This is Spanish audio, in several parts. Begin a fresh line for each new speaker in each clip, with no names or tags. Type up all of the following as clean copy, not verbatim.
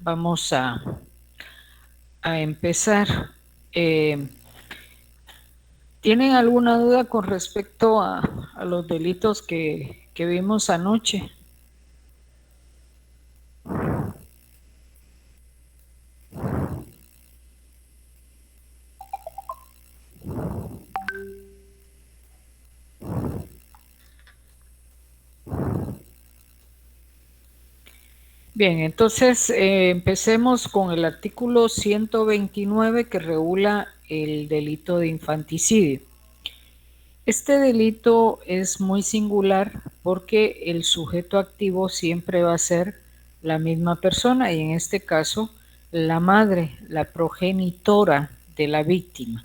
vamos a empezar. ¿Tienen alguna duda con respecto a los delitos que vimos anoche? Bien, entonces empecemos con el artículo 129 que regula el delito de infanticidio. Este delito es muy singular porque el sujeto activo siempre va a ser la misma persona y en este caso la madre, la progenitora de la víctima.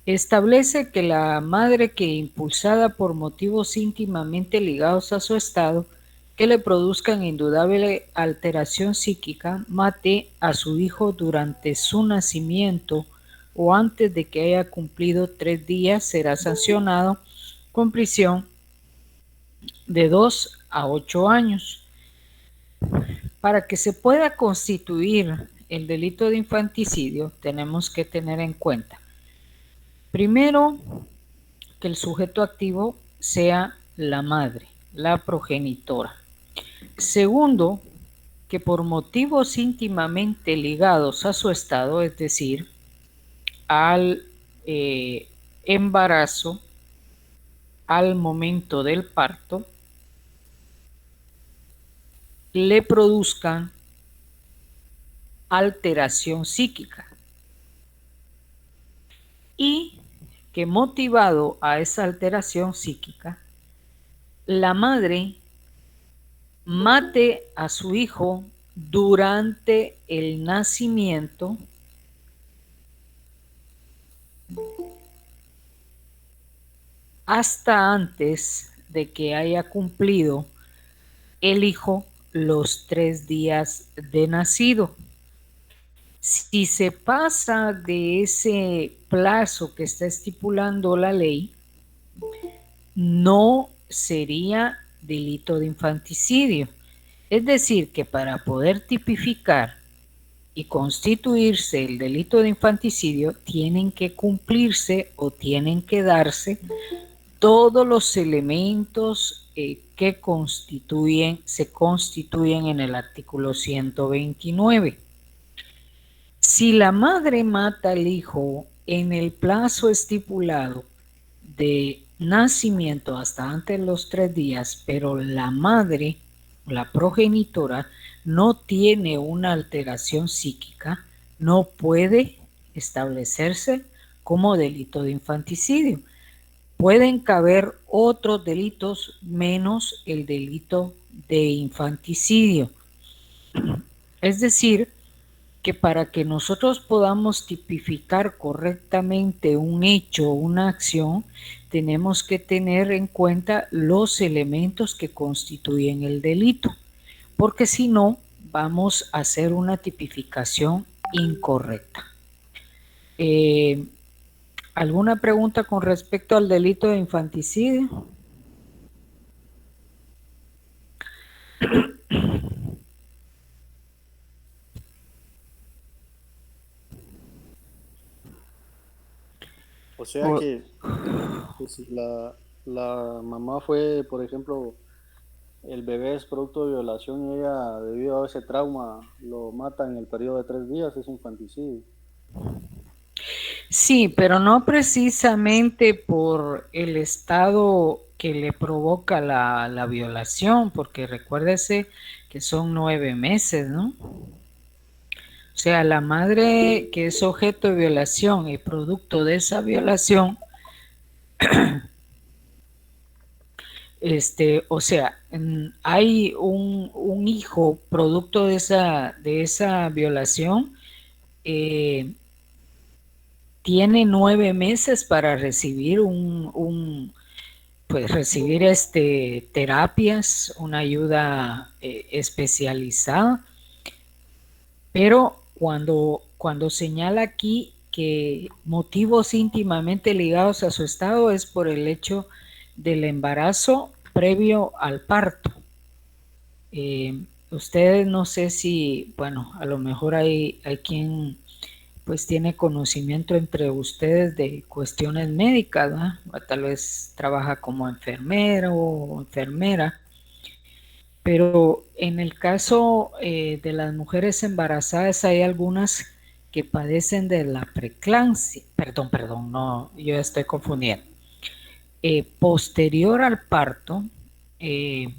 Establece que la madre que impulsada por motivos íntimamente ligados a su estado que le produzcan indudable alteración psíquica mate a su hijo durante su nacimiento o antes de que haya cumplido 3 días será sancionado con prisión de 2 a 8 años. Para que se pueda constituir el delito de infanticidio tenemos que tener en cuenta primero que el sujeto activo sea la madre, la progenitora. Segundo, que por motivos íntimamente ligados a su estado, es decir, al embarazo, al momento del parto, le produzcan alteración psíquica y que motivado a esa alteración psíquica, la madre mate a su hijo durante el nacimiento hasta antes de que haya cumplido el hijo los 3 días de nacido. Si se pasa de ese plazo que está estipulando la ley, no sería delito de infanticidio. Es decir, que para poder tipificar y constituirse el delito de infanticidio, tienen que cumplirse o tienen que darse todos los elementos que se constituyen en el artículo 129. Si la madre mata al hijo en el plazo estipulado de nacimiento hasta antes de los 3 días, pero la madre, la progenitora, no tiene una alteración psíquica, no puede establecerse como delito de infanticidio. Pueden caber otros delitos menos el delito de infanticidio. Es decir, que para que nosotros podamos tipificar correctamente un hecho o una acción, tenemos que tener en cuenta los elementos que constituyen el delito, porque si no, vamos a hacer una tipificación incorrecta. ¿Alguna pregunta con respecto al delito de infanticidio?
O sea que si la mamá fue, por ejemplo, el bebé es producto de violación y ella, debido a ese trauma, lo mata en el periodo de 3 días, es infanticidio.
Sí, pero no precisamente por el estado que le provoca la violación, porque recuérdese que son 9 meses, ¿no? O sea, la madre que es objeto de violación y producto de esa violación, o sea, hay un hijo producto de esa violación, eh, tiene 9 meses para recibir pues recibir terapias, una ayuda especializada, pero cuando señala aquí que motivos íntimamente ligados a su estado es por el hecho del embarazo previo al parto. Ustedes no sé si, bueno, a lo mejor hay quien pues tiene conocimiento entre ustedes de cuestiones médicas, ¿verdad? O tal vez trabaja como enfermero o enfermera, pero en el caso de las mujeres embarazadas hay algunas que padecen de la preeclampsia, perdón, no, yo estoy confundiendo. Posterior al parto, eh,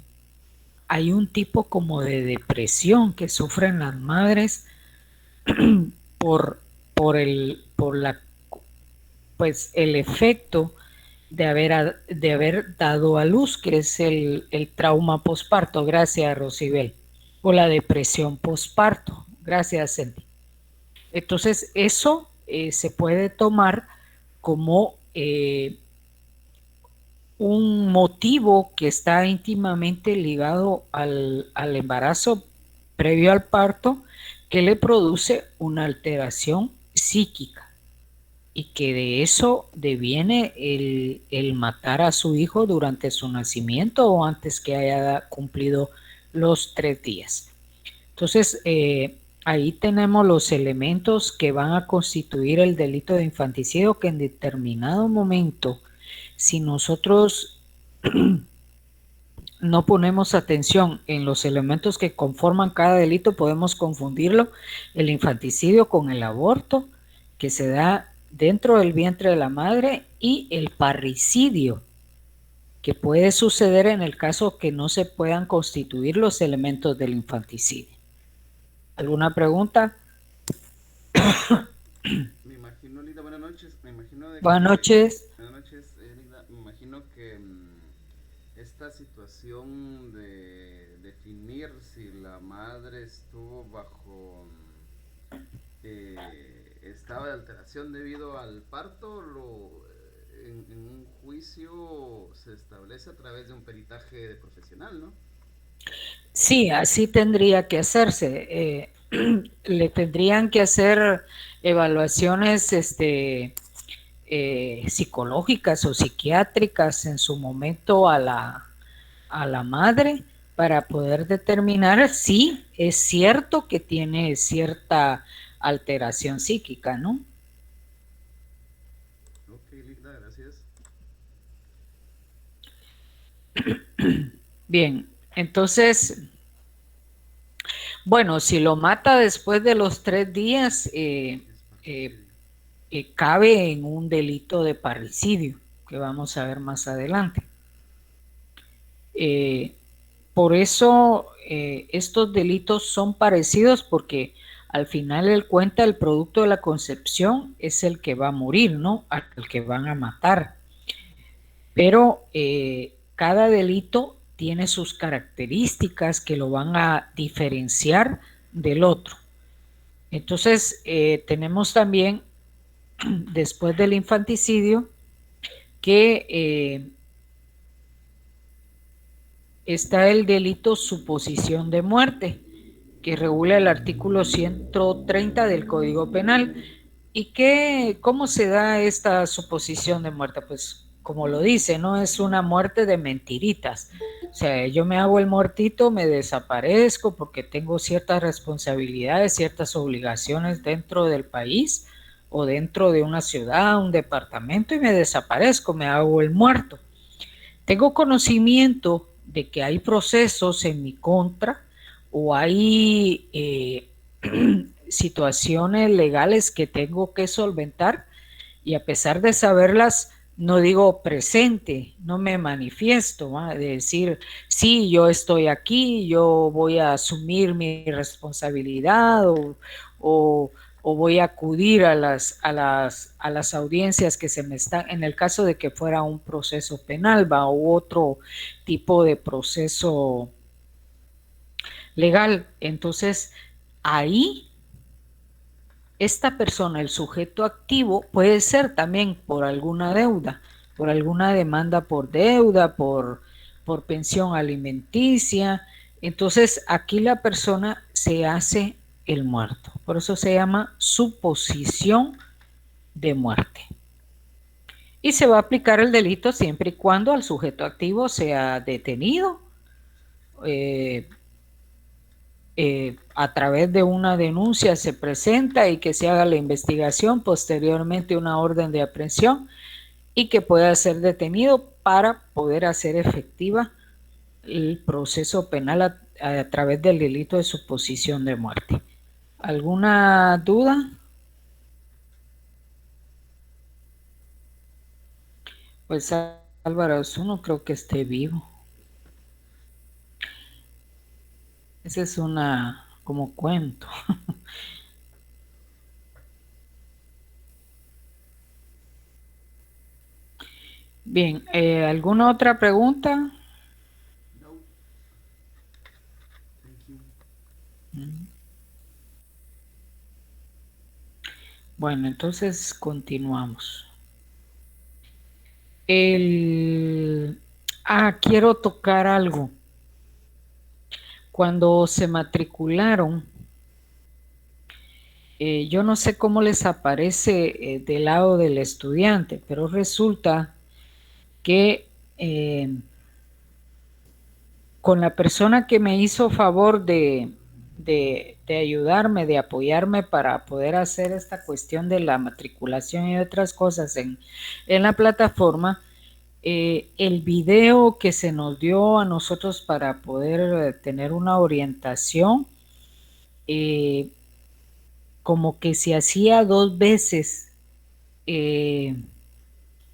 hay un tipo como de depresión que sufren las madres por, por la, pues el efecto de haber dado a luz, que es el trauma posparto. Gracias, Rosibel. O la depresión posparto. Gracias, Cindy. Entonces, eso se puede tomar como un motivo que está íntimamente ligado al embarazo previo al parto, que le produce una alteración psíquica y que de eso deviene el matar a su hijo durante su nacimiento o antes que haya cumplido los 3 días. Entonces, ahí tenemos los elementos que van a constituir el delito de infanticidio, que en determinado momento, si nosotros no ponemos atención en los elementos que conforman cada delito, podemos confundirlo, el infanticidio, con el aborto que se da dentro del vientre de la madre, y el parricidio, que puede suceder en el caso que no se puedan constituir los elementos del infanticidio. ¿Alguna pregunta?
Me imagino, Linda, buenas noches. Me imagino de
Buenas
que.
noches.
Buenas noches, Linda. Me imagino que esta situación de definir si la madre estuvo bajo estado de alteración debido al parto, en un juicio se establece a través de un peritaje de profesional, ¿no?
Sí, así tendría que hacerse. Le tendrían que hacer evaluaciones psicológicas o psiquiátricas en su momento a la madre, para poder determinar si es cierto que tiene cierta alteración psíquica, ¿no?
Ok, Linda, gracias.
Bien, entonces, bueno, si lo mata después de los 3 días, cabe en un delito de parricidio, que vamos a ver más adelante. Por eso estos delitos son parecidos, porque al final el cuenta, el producto de la concepción es el que va a morir, ¿no? Al que van a matar. Pero cada delito tiene sus características que lo van a diferenciar del otro. Entonces tenemos también, después del infanticidio, que está el delito suposición de muerte, que regula el artículo 130 del Código Penal. ¿Y cómo se da esta suposición de muerte? Pues como lo dice, no es una muerte de mentiritas. O sea, yo me hago el muertito, me desaparezco porque tengo ciertas responsabilidades, ciertas obligaciones dentro del país o dentro de una ciudad, un departamento, y me desaparezco, me hago el muerto. Tengo conocimiento de que hay procesos en mi contra, o hay situaciones legales que tengo que solventar, y a pesar de saberlas, no digo presente, no me manifiesto, ¿va? De decir, sí, yo estoy aquí, yo voy a asumir mi responsabilidad, o, o voy a acudir a las audiencias que se me están, en el caso de que fuera un proceso penal, va, u otro tipo de proceso legal. Entonces, ahí esta persona, el sujeto activo, puede ser también por alguna deuda, por alguna demanda por deuda, por pensión alimenticia. Entonces, aquí la persona se hace el muerto. Por eso se llama suposición de muerte. Y se va a aplicar el delito siempre y cuando al sujeto activo sea detenido, a través de una denuncia se presenta y que se haga la investigación, posteriormente una orden de aprehensión y que pueda ser detenido para poder hacer efectiva el proceso penal a través del delito de suposición de muerte. ¿Alguna duda? Pues Álvaro no creo que esté vivo. Ese es una como cuento. Bien, ¿alguna otra pregunta?
No. Thank you.
Bueno, entonces continuamos. Quiero tocar algo. Cuando se matricularon, yo no sé cómo les aparece del lado del estudiante, pero resulta que con la persona que me hizo favor de ayudarme, de apoyarme para poder hacer esta cuestión de la matriculación y otras cosas en la plataforma, el video que se nos dio a nosotros para poder tener una orientación, como que se hacía 2 veces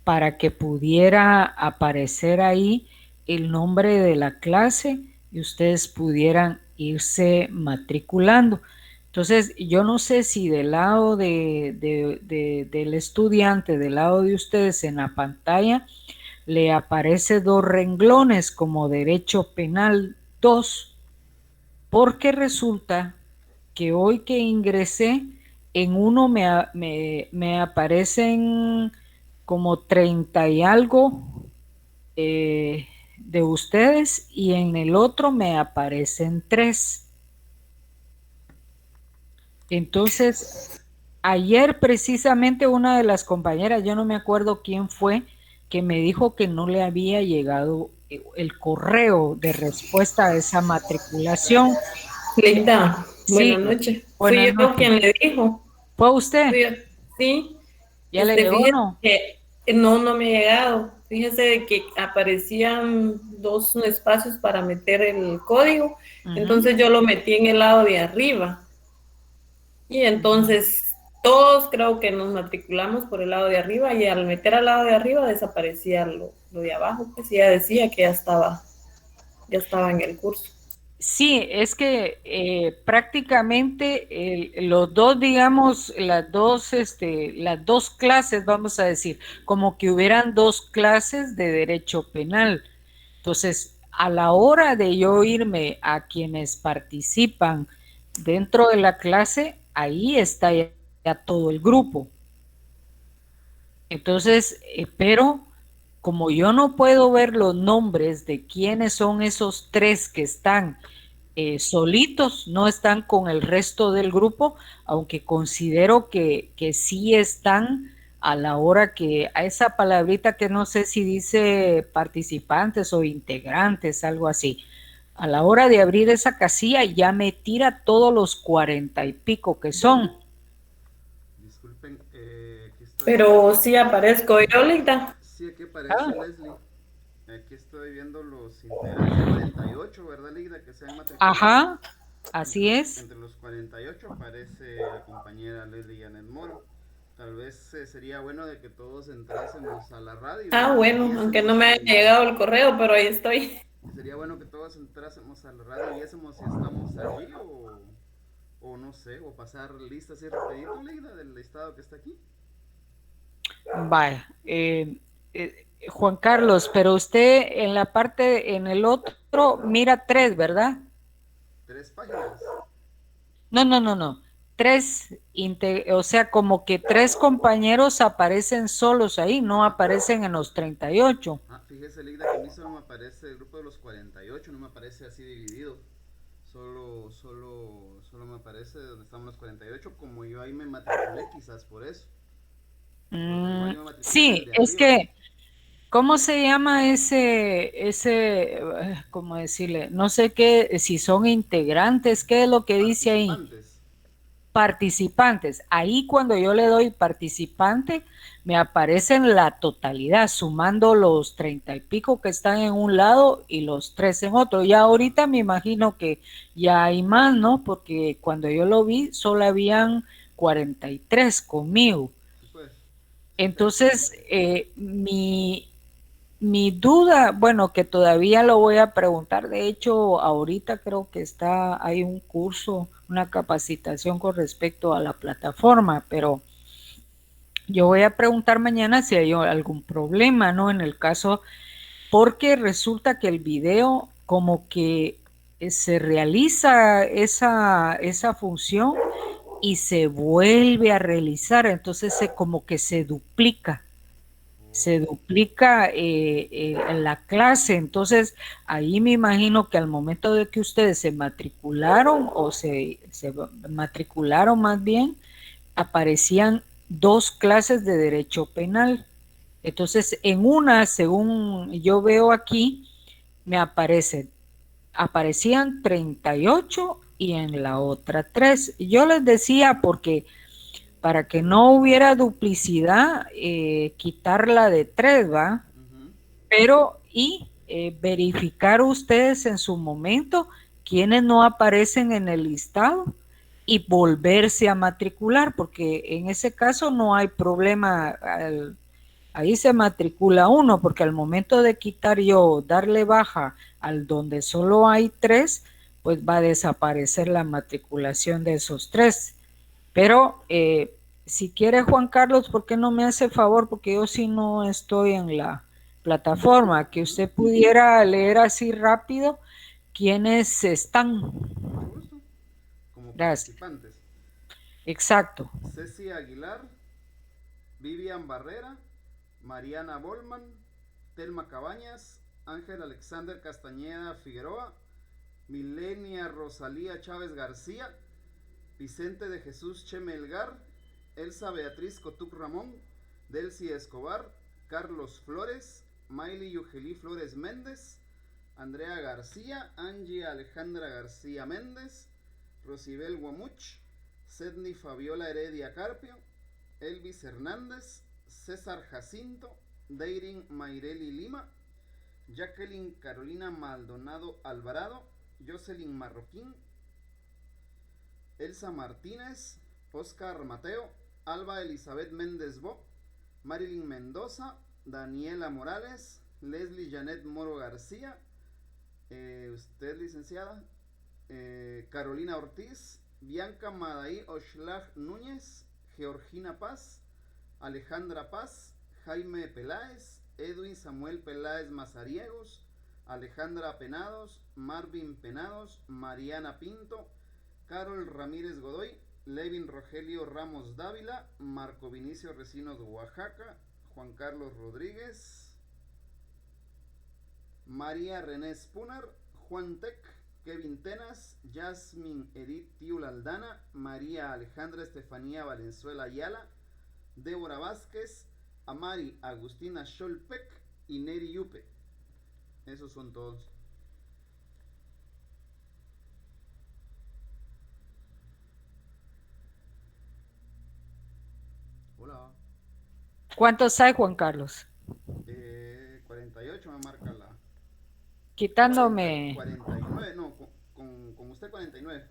para que pudiera aparecer ahí el nombre de la clase y ustedes pudieran irse matriculando. Entonces, yo no sé si del lado del estudiante, del lado de ustedes en la pantalla, le aparece 2 renglones como Derecho Penal 2, porque resulta que hoy que ingresé, en uno me aparecen como 30 y algo de ustedes y en el otro me aparecen 3. Entonces, ayer precisamente una de las compañeras, yo no me acuerdo quién fue, que me dijo que no le había llegado el correo de respuesta a esa matriculación.
Linda,
Sí,
buenas noches.
buenas
Fui yo
noches.
quien le dijo.
¿Fue usted?
Sí,
¿Ya le llegó o
fíjese
no?
que no me ha llegado. Fíjese de que aparecían 2 espacios para meter el código. Entonces yo lo metí en el lado de arriba. Y entonces todos creo que nos matriculamos por el lado de arriba y al meter al lado de arriba desaparecía lo de abajo, pues ya decía que ya estaba en el curso.
Sí, es que prácticamente los dos, digamos, las dos clases, vamos a decir, como que hubieran 2 clases de derecho penal. Entonces, a la hora de yo irme a quienes participan dentro de la clase, ahí está ya todo el grupo. Entonces, pero como yo no puedo ver los nombres de quiénes son esos 3 que están solitos, no están con el resto del grupo, aunque considero que sí están a la hora que a esa palabrita que no sé si dice participantes o integrantes, algo así. A la hora de abrir esa casilla ya me tira todos los 40 y pico que son.
Disculpen, aquí estoy.
Pero sí aparezco yo, Linda.
Sí, aquí aparece Leslie. Aquí estoy viendo los integrantes, 48, ¿verdad, Ligda? Que se han matriculado.
Ajá, así es.
Entre los 48 aparece la compañera Leslie Janet Moro. Tal vez sería bueno de que todos entrásemos a la radio.
Bueno, aunque no me haya llegado el correo, pero ahí estoy.
Sería bueno que todos entrásemos a la radio y viésemos si estamos allí o no sé, o pasar listas y rapidito, Ligda, del listado que está aquí.
Vaya, Juan Carlos, pero usted en la parte, en el otro, mira 3, ¿verdad?
3 páginas.
No. 3, o sea, como que 3 compañeros aparecen solos ahí, no aparecen en los 38.
Fíjese, Ligda, que a mí solo me aparece el grupo de los 48, no me aparece así dividido. Solo me aparece donde estamos los 48, como yo ahí me matriculé, quizás por eso.
Sí, es que ¿Cómo se llama cómo decirle? No sé qué, si son integrantes, ¿qué es lo que dice ahí?
Participantes.
Participantes. Ahí cuando yo le doy participante, me aparecen la totalidad, sumando los 30 y pico que están en un lado y los 3 en otro. Ya ahorita me imagino que ya hay más, ¿no? Porque cuando yo lo vi, solo habían 43 conmigo.
Sí, pues.
Entonces, mi duda, bueno, que todavía lo voy a preguntar, de hecho, ahorita creo que hay un curso, una capacitación con respecto a la plataforma, pero yo voy a preguntar mañana si hay algún problema, ¿no? En el caso, porque resulta que el video como que se realiza esa función y se vuelve a realizar, entonces como que se duplica en la clase. Entonces ahí me imagino que al momento de que ustedes se matricularon o se matricularon más bien, aparecían 2 clases de derecho penal. Entonces en una, según yo veo aquí, me aparecían 38 y en la otra 3. Yo les decía porque para que no hubiera duplicidad, quitarla de 3, ¿va? Pero, verificar ustedes en su momento quienes no aparecen en el listado y volverse a matricular, porque en ese caso no hay problema, ahí se matricula uno, porque al momento de quitar yo, darle baja al donde solo hay 3, pues va a desaparecer la matriculación de esos 3. Pero si quiere Juan Carlos, ¿por qué no me hace favor? Porque yo sí no estoy en la plataforma, que usted pudiera leer así rápido quiénes están.
Mucho gusto. Como
Gracias.
participantes.
Exacto.
Ceci Aguilar, Vivian Barrera, Mariana Bolman, Telma Cabañas, Ángel Alexander Castañeda Figueroa, Milenia Rosalía Chávez García, Vicente de Jesús Chemelgar, Elsa Beatriz Cotuc Ramón, Delcy Escobar, Carlos Flores, Miley Yugelí Flores Méndez, Andrea García, Angie Alejandra García Méndez, Rosibel Guamuch, Sedney Fabiola Heredia Carpio, Elvis Hernández, César Jacinto, Deirin Mayreli Lima, Jacqueline Carolina Maldonado Alvarado, Jocelyn Marroquín, Elsa Martínez, Oscar Mateo, Alba Elizabeth Méndez Bo, Marilyn Mendoza, Daniela Morales, Leslie Janet Moro García, usted licenciada, Carolina Ortiz, Bianca Madaí Oshlag Núñez, Georgina Paz, Alejandra Paz, Jaime Peláez, Edwin Samuel Peláez Mazariegos, Alejandra Penados, Marvin Penados, Mariana Pinto, Carol Ramírez Godoy, Levin Rogelio Ramos Dávila, Marco Vinicio Recinos Oaxaca, Juan Carlos Rodríguez, María René Spunar, Juan Tec, Kevin Tenas, Jasmine Edith Tiul Aldana, María Alejandra Estefanía Valenzuela Ayala, Débora Vázquez, Amari Agustina Scholpec y Neri Yupe. Esos son todos. Hola.
¿Cuántos hay, Juan Carlos?
48 me marca la.
Quitándome.
49, no, con usted 49.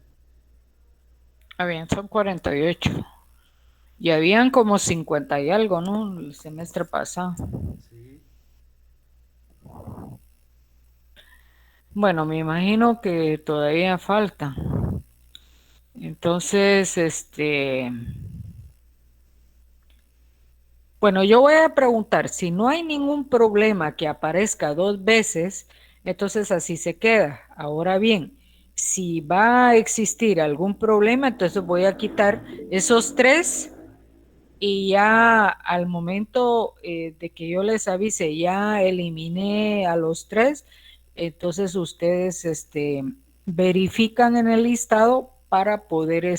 Ah, bien, son 48. Y habían como 50 y algo, ¿no? El semestre pasado.
Sí.
Bueno, me imagino que todavía falta. Entonces, bueno, yo voy a preguntar, si no hay ningún problema que aparezca 2 veces, entonces así se queda. Ahora bien, si va a existir algún problema, entonces voy a quitar esos 3 y ya al momento de que yo les avise, ya eliminé a los 3, entonces ustedes verifican en el listado para poder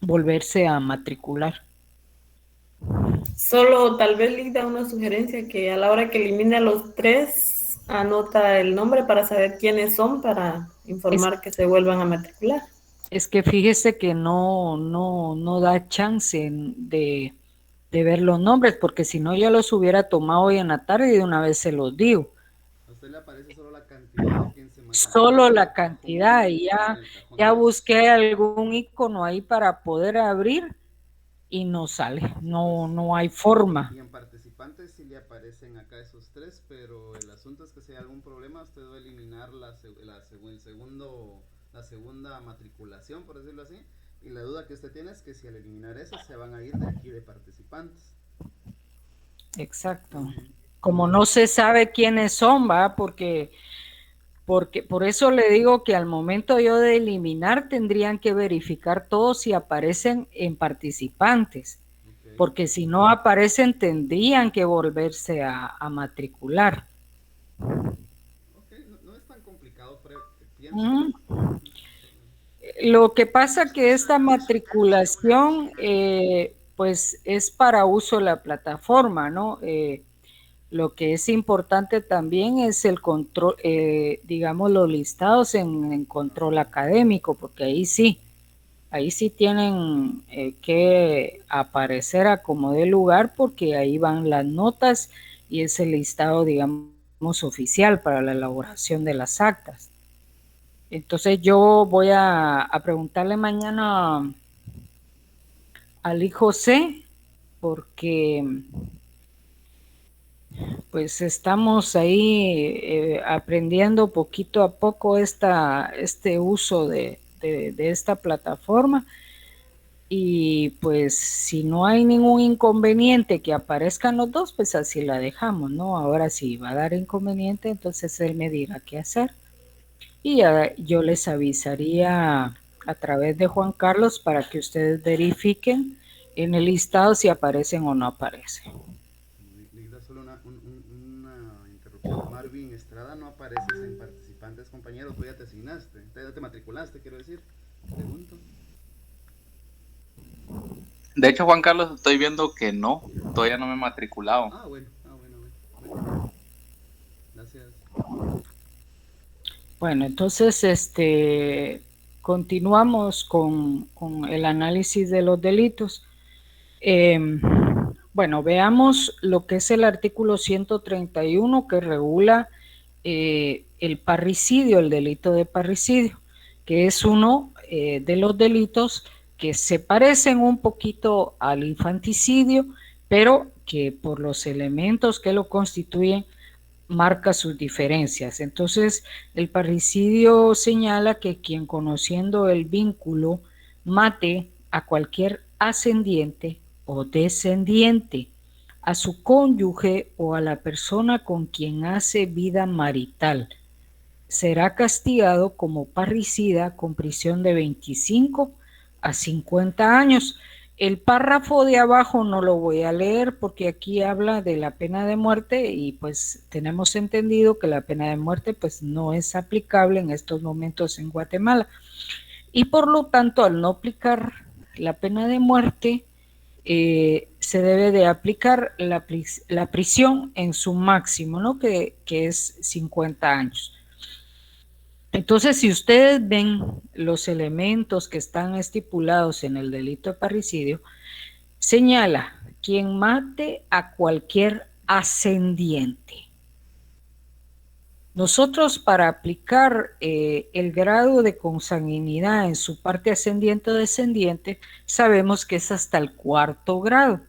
volverse a matricular.
Solo tal vez le da una sugerencia que a la hora que elimine a los 3, anota el nombre para saber quiénes son, para informar que se vuelvan a matricular.
Es que fíjese que no da chance de ver los nombres, porque si no ya los hubiera tomado hoy en la tarde y de una vez se los digo.
A usted le aparece solo la cantidad de quien se matriculó.
Solo la cantidad, y ya busqué algún icono ahí para poder abrir y no sale, no hay forma.
Y en participantes sí le aparecen acá esos 3, pero el asunto es que si hay algún problema, usted va a eliminar la segunda matriculación, por decirlo así. Y la duda que usted tiene es que si al eliminar eso se van a ir de aquí de participantes.
Exacto. Como no se sabe quiénes son, va, porque por eso le digo que al momento yo de eliminar tendrían que verificar todos si aparecen en participantes, okay. Porque si no aparecen tendrían que volverse a matricular.
Okay. No es tan complicado, pienso.
Lo que pasa que esta matriculación pues es para uso de la plataforma, ¿no? Lo que es importante también es el control, digamos, los listados en control académico, porque ahí sí tienen que aparecer a como de lugar, porque ahí van las notas y es el listado, digamos, oficial para la elaboración de las actas. Entonces yo voy a preguntarle mañana al hijo C, porque pues estamos ahí aprendiendo poquito a poco este uso de esta plataforma, y pues si no hay ningún inconveniente que aparezcan los dos, pues así la dejamos, ¿no? Ahora si va a dar inconveniente, entonces él me dirá qué hacer y yo les avisaría a través de Juan Carlos para que ustedes verifiquen en el listado si aparecen o no aparecen.
Solo una interrupción. Marvin Estrada, no apareces en participantes, compañeros. Tú ya te asignaste, ya te matriculaste, quiero decir. Pregunto.
De hecho, Juan Carlos, estoy viendo que no, todavía no me he matriculado.
Bueno. Gracias.
Bueno, entonces continuamos con el análisis de los delitos. Bueno, veamos lo que es el artículo 131 que regula el parricidio, el delito de parricidio, que es uno de los delitos que se parecen un poquito al infanticidio, pero que por los elementos que lo constituyen marca sus diferencias. Entonces, el parricidio señala que quien, conociendo el vínculo, mate a cualquier ascendiente o descendiente, a su cónyuge o a la persona con quien hace vida marital, será castigado como parricida con prisión de 25 a 50 años. El párrafo de abajo no lo voy a leer porque aquí habla de la pena de muerte y pues tenemos entendido que la pena de muerte pues no es aplicable en estos momentos en Guatemala. Y por lo tanto, al no aplicar la pena de muerte, se debe de aplicar la prisión en su máximo, ¿no? Que es 50 años. Entonces, si ustedes ven los elementos que están estipulados en el delito de parricidio, señala quien mate a cualquier ascendiente. Nosotros, para aplicar el grado de consanguinidad en su parte ascendiente o descendiente, sabemos que es hasta el 4º grado.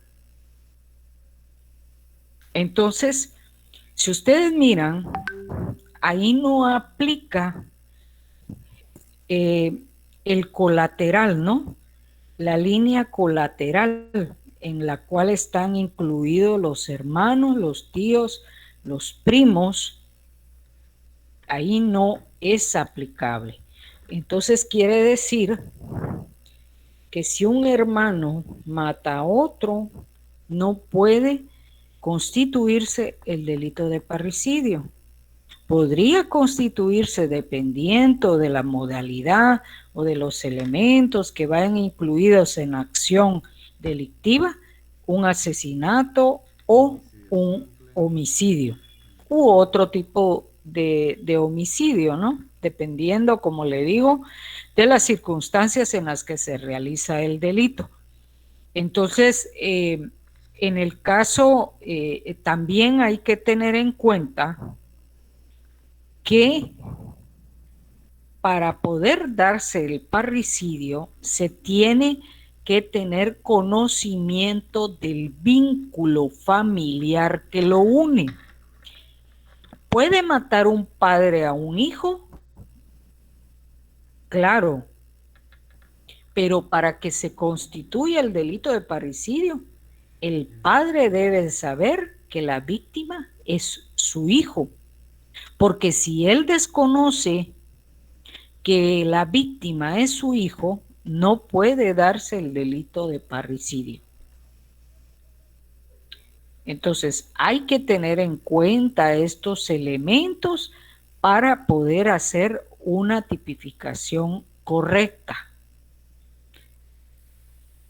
Entonces, si ustedes miran, ahí no aplica el colateral, ¿no? La línea colateral en la cual están incluidos los hermanos, los tíos, los primos, ahí no es aplicable. Entonces quiere decir que si un hermano mata a otro, no puede constituirse el delito de parricidio. Podría constituirse dependiendo de la modalidad o de los elementos que vayan incluidos en la acción delictiva, un asesinato o un homicidio u otro tipo de homicidio, ¿no? Dependiendo, como le digo, de las circunstancias en las que se realiza el delito. Entonces, en el caso, también hay que tener en cuenta que para poder darse el parricidio se tiene que tener conocimiento del vínculo familiar que lo une. ¿Puede matar un padre a un hijo? Claro, pero para que se constituya el delito de parricidio, el padre debe saber que la víctima es su hijo, porque si él desconoce que la víctima es su hijo, no puede darse el delito de parricidio. Entonces, hay que tener en cuenta estos elementos para poder hacer una tipificación correcta.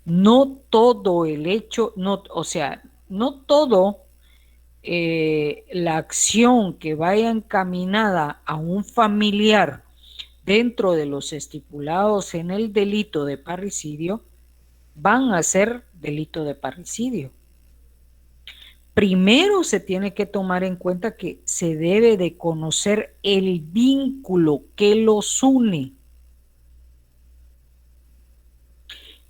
No todo el hecho, no todo la acción que vaya encaminada a un familiar dentro de los estipulados en el delito de parricidio van a ser delito de parricidio. Primero se tiene que tomar en cuenta que se debe de conocer el vínculo que los une.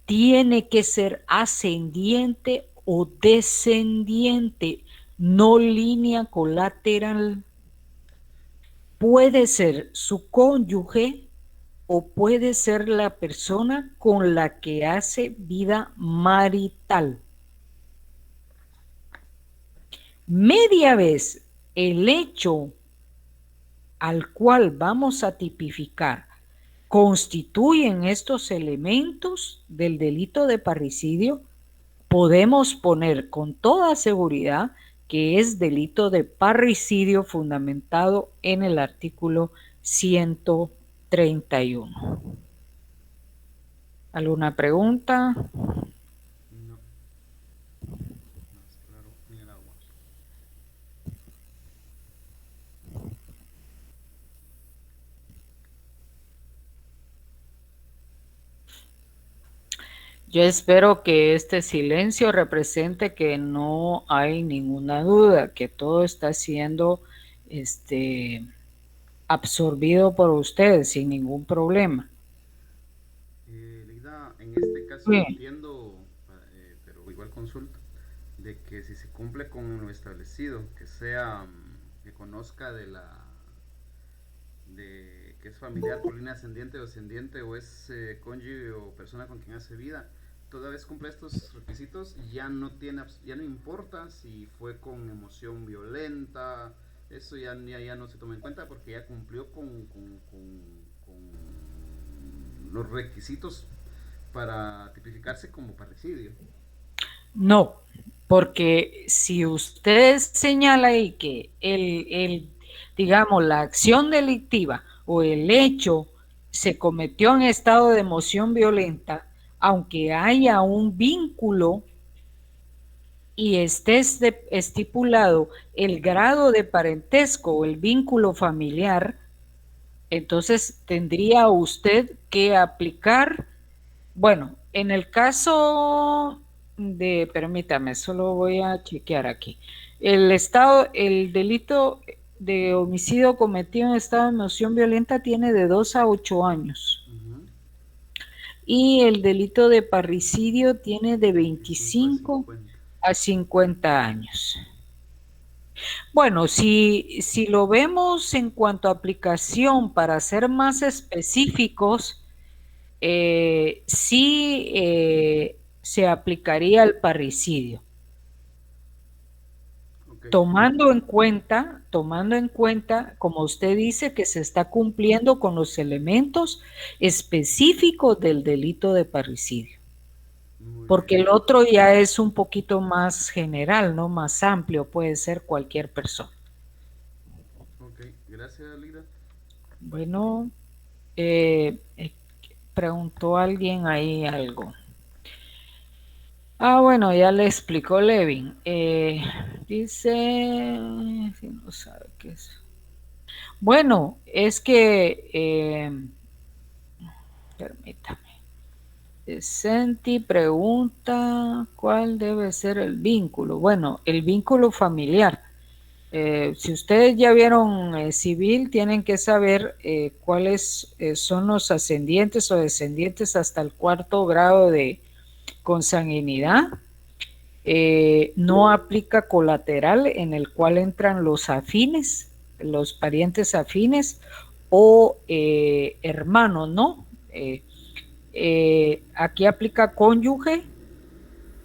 Tiene que ser ascendiente o descendiente, no línea colateral. Puede ser su cónyuge o puede ser la persona con la que hace vida marital. Media vez el hecho al cual vamos a tipificar constituyen estos elementos del delito de parricidio, podemos poner con toda seguridad que es delito de parricidio fundamentado en el artículo 131. ¿Alguna pregunta?
No. Más claro ni el agua.
Yo espero que este silencio represente que no hay ninguna duda, que todo está siendo absorbido por ustedes sin ningún problema.
Lida, en este caso
Sí.
entiendo, pero igual consulta, de que si se cumple con lo establecido, que sea, que conozca de que es familiar por línea ascendiente o descendiente, o es cónyuge o persona con quien hace vida, toda vez cumple estos requisitos, ya no importa si fue con emoción violenta, eso ya no se toma en cuenta porque ya cumplió con los requisitos para tipificarse como parricidio.
No, porque si usted señala ahí que digamos, la acción delictiva o el hecho se cometió en estado de emoción violenta, aunque haya un vínculo y esté estipulado el grado de parentesco o el vínculo familiar, entonces tendría usted que aplicar, bueno, en el caso de, permítame, solo voy a chequear aquí, el delito de homicidio cometido en estado de emoción violenta tiene de 2 a 8 años. Y el delito de parricidio tiene de 25 a 50 años. Bueno, si lo vemos en cuanto a aplicación para ser más específicos, sí se aplicaría el parricidio. Okay. Tomando en cuenta, como usted dice, que se está cumpliendo con los elementos específicos del delito de parricidio. Porque el otro ya es un poquito más general, ¿no? Más amplio, puede ser cualquier persona.
Ok, gracias, Lida.
Bueno, preguntó alguien ahí algo. Bueno, ya le explicó Levin. Dice, si no sabe qué es. Bueno, es que, permítame. Senti pregunta, ¿cuál debe ser el vínculo? Bueno, el vínculo familiar. Si ustedes ya vieron civil, tienen que saber cuáles son los ascendientes o descendientes hasta el 4º grado de consanguinidad. No aplica colateral, en el cual entran los afines, los parientes afines o hermanos, ¿no? Aquí aplica cónyuge,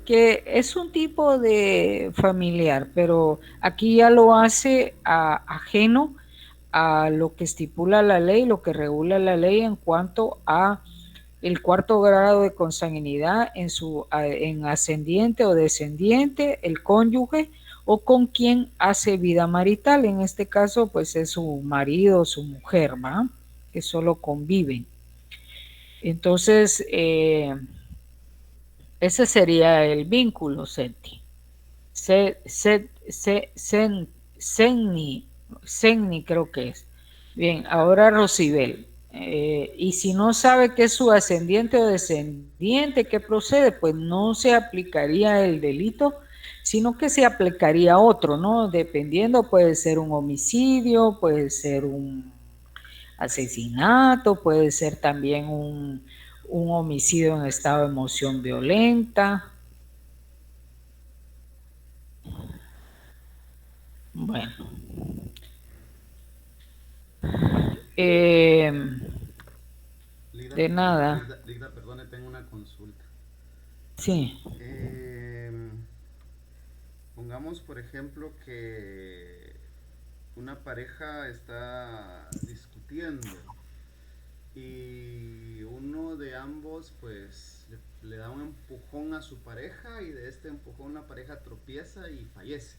que es un tipo de familiar, pero aquí ya lo hace ajeno a lo que estipula la ley, lo que regula la ley en cuanto a el 4º grado de consanguinidad en ascendiente o descendiente, el cónyuge o con quien hace vida marital. En este caso, pues es su marido o su mujer, ¿va? Que solo conviven. Entonces, ese sería el vínculo, Senti. Senni creo que es. Bien, ahora Rosibel. Y si no sabe qué es su ascendiente o descendiente, ¿qué procede? Pues no se aplicaría el delito, sino que se aplicaría otro, ¿no? Dependiendo, puede ser un homicidio, puede ser un asesinato, puede ser también un homicidio en estado de emoción violenta. Bueno. De nada.
Ligda, perdone, tengo una consulta.
Sí.
Pongamos, por ejemplo, que una pareja está discutiendo y uno de ambos pues le da un empujón a su pareja y de este empujón la pareja tropieza y fallece.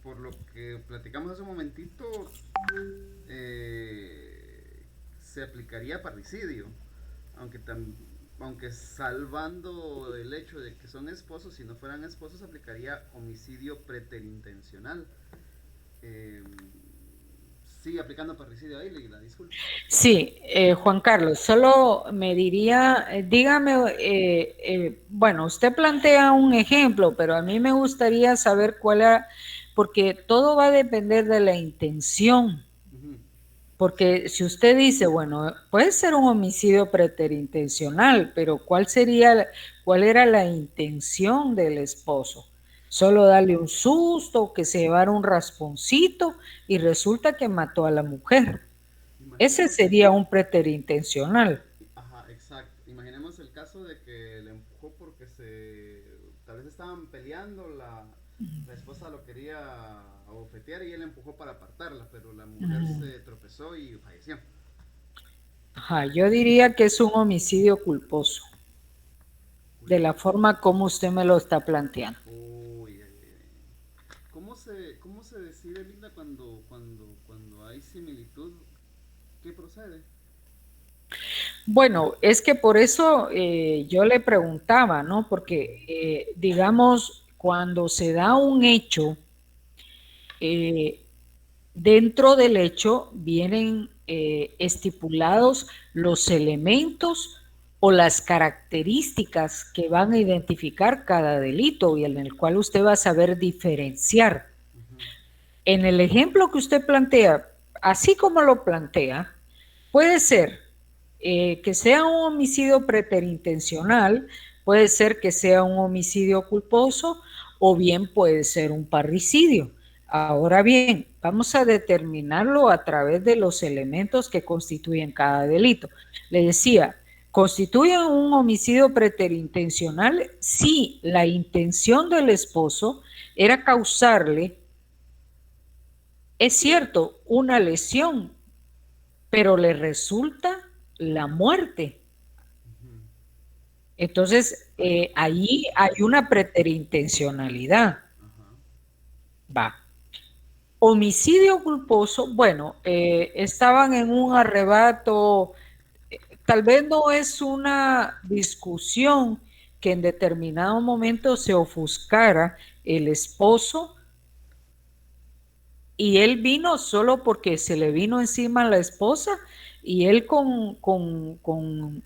Por lo que platicamos hace un momentito, se aplicaría parricidio, aunque salvando el hecho de que son esposos, si no fueran esposos aplicaría homicidio preterintencional. Sigue aplicando parricidio ahí, la disculpa.
Sí, Juan Carlos, solo me diría, dígame, bueno, usted plantea un ejemplo, pero a mí me gustaría saber cuál era, porque todo va a depender de la intención. Porque si usted dice, bueno, puede ser un homicidio preterintencional, pero ¿cuál era la intención del esposo? Solo darle un susto, que se llevara un rasponcito y resulta que mató a la mujer. Ese sería un preterintencional.
Ajá, exacto. Imaginemos el caso de que le empujó porque tal vez estaban peleando, la esposa lo quería abofetear y él empujó para apartarla, pero la mujer se tropezó y falleció.
Ajá, yo diría que es un homicidio culposo, de la forma como usted me lo está planteando.
Uy, ¿Cómo se decide, Linda, cuando hay similitud? ¿Qué procede?
Bueno, es que por eso yo le preguntaba, ¿no? Porque, digamos, cuando se da un hecho, dentro del hecho vienen estipulados los elementos o las características que van a identificar cada delito y en el cual usted va a saber diferenciar. En el ejemplo que usted plantea, así como lo plantea, puede ser que sea un homicidio preterintencional, puede ser que sea un homicidio culposo o bien puede ser un parricidio. Ahora bien, vamos a determinarlo a través de los elementos que constituyen cada delito. Le decía, constituye un homicidio preterintencional si la intención del esposo era causarle, es cierto, una lesión, pero le resulta la muerte. Entonces, ahí hay una preterintencionalidad. Va. Homicidio culposo, bueno, estaban en un arrebato, tal vez no es una discusión que en determinado momento se ofuscara el esposo y él vino solo porque se le vino encima a la esposa y él con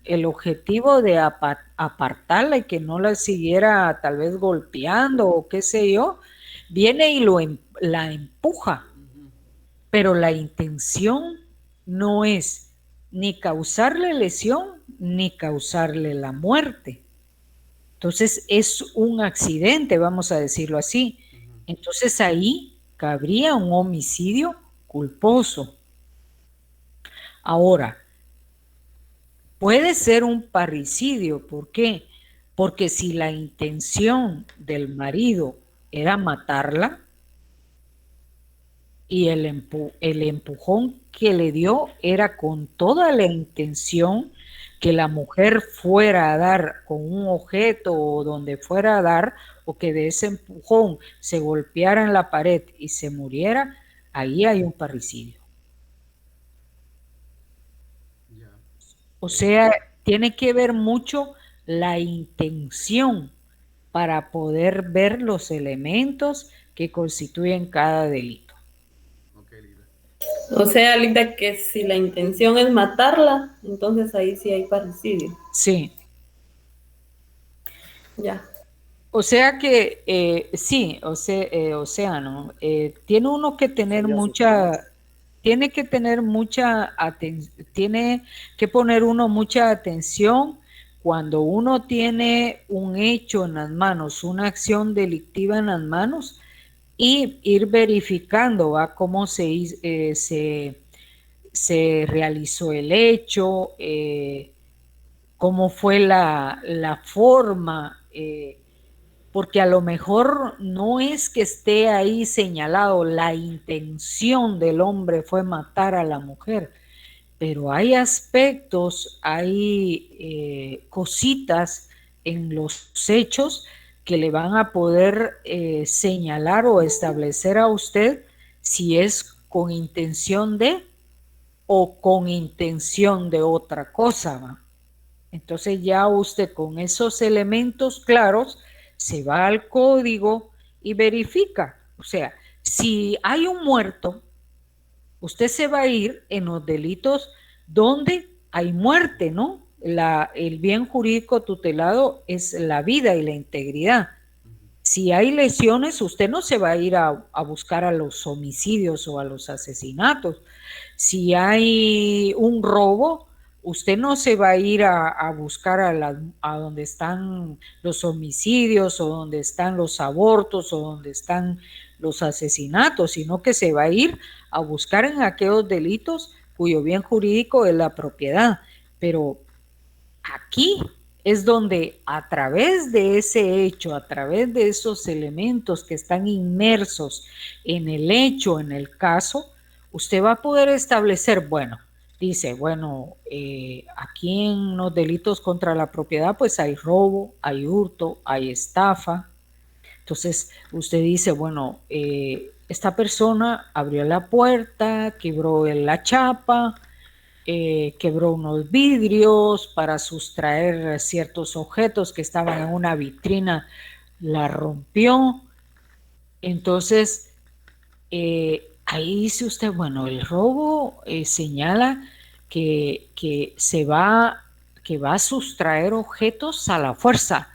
el objetivo de apartarla y que no la siguiera tal vez golpeando o qué sé yo, viene y la empuja, pero la intención no es ni causarle lesión ni causarle la muerte. Entonces es un accidente, vamos a decirlo así. Entonces ahí cabría un homicidio culposo. Ahora, puede ser un parricidio. ¿Por qué? Porque si la intención del marido era matarla y el empujón que le dio era con toda la intención que la mujer fuera a dar con un objeto o donde fuera a dar, o que de ese empujón se golpeara en la pared y se muriera, ahí hay un parricidio. O sea, tiene que ver mucho la intención para poder ver los elementos que constituyen cada delito.
O sea, Linda, que si la intención es matarla, entonces ahí sí hay parricidio.
Sí.
Ya.
O sea que sí, o sea, ¿no? Tiene uno que tener tiene que tener mucha atención, tiene que poner uno mucha atención cuando uno tiene un hecho en las manos, una acción delictiva en las manos, y ir verificando cómo se realizó el hecho, cómo fue la forma, porque a lo mejor no es que esté ahí señalado la intención del hombre fue matar a la mujer, pero hay aspectos, hay cositas en los hechos que le van a poder señalar o establecer a usted si es con intención de o con intención de otra cosa, ¿va? Entonces ya usted con esos elementos claros se va al código y verifica. O sea, si hay un muerto, usted se va a ir en los delitos donde hay muerte, ¿no? El bien jurídico tutelado es la vida y la integridad. Si hay lesiones, usted no se va a ir a buscar a los homicidios o a los asesinatos. Si hay un robo, usted no se va a ir a buscar a donde están los homicidios o donde están los abortos o donde están los asesinatos, sino que se va a ir a buscar en aquellos delitos cuyo bien jurídico es la propiedad. Pero aquí es donde a través de ese hecho, a través de esos elementos que están inmersos en el hecho, en el caso, usted va a poder establecer, bueno, dice, bueno, aquí en los delitos contra la propiedad pues hay robo, hay hurto, hay estafa. Entonces usted dice, bueno, esta persona abrió la puerta, quebró la chapa, quebró unos vidrios para sustraer ciertos objetos que estaban en una vitrina, la rompió. Entonces, ahí dice usted, bueno, el robo señala que va a sustraer objetos a la fuerza,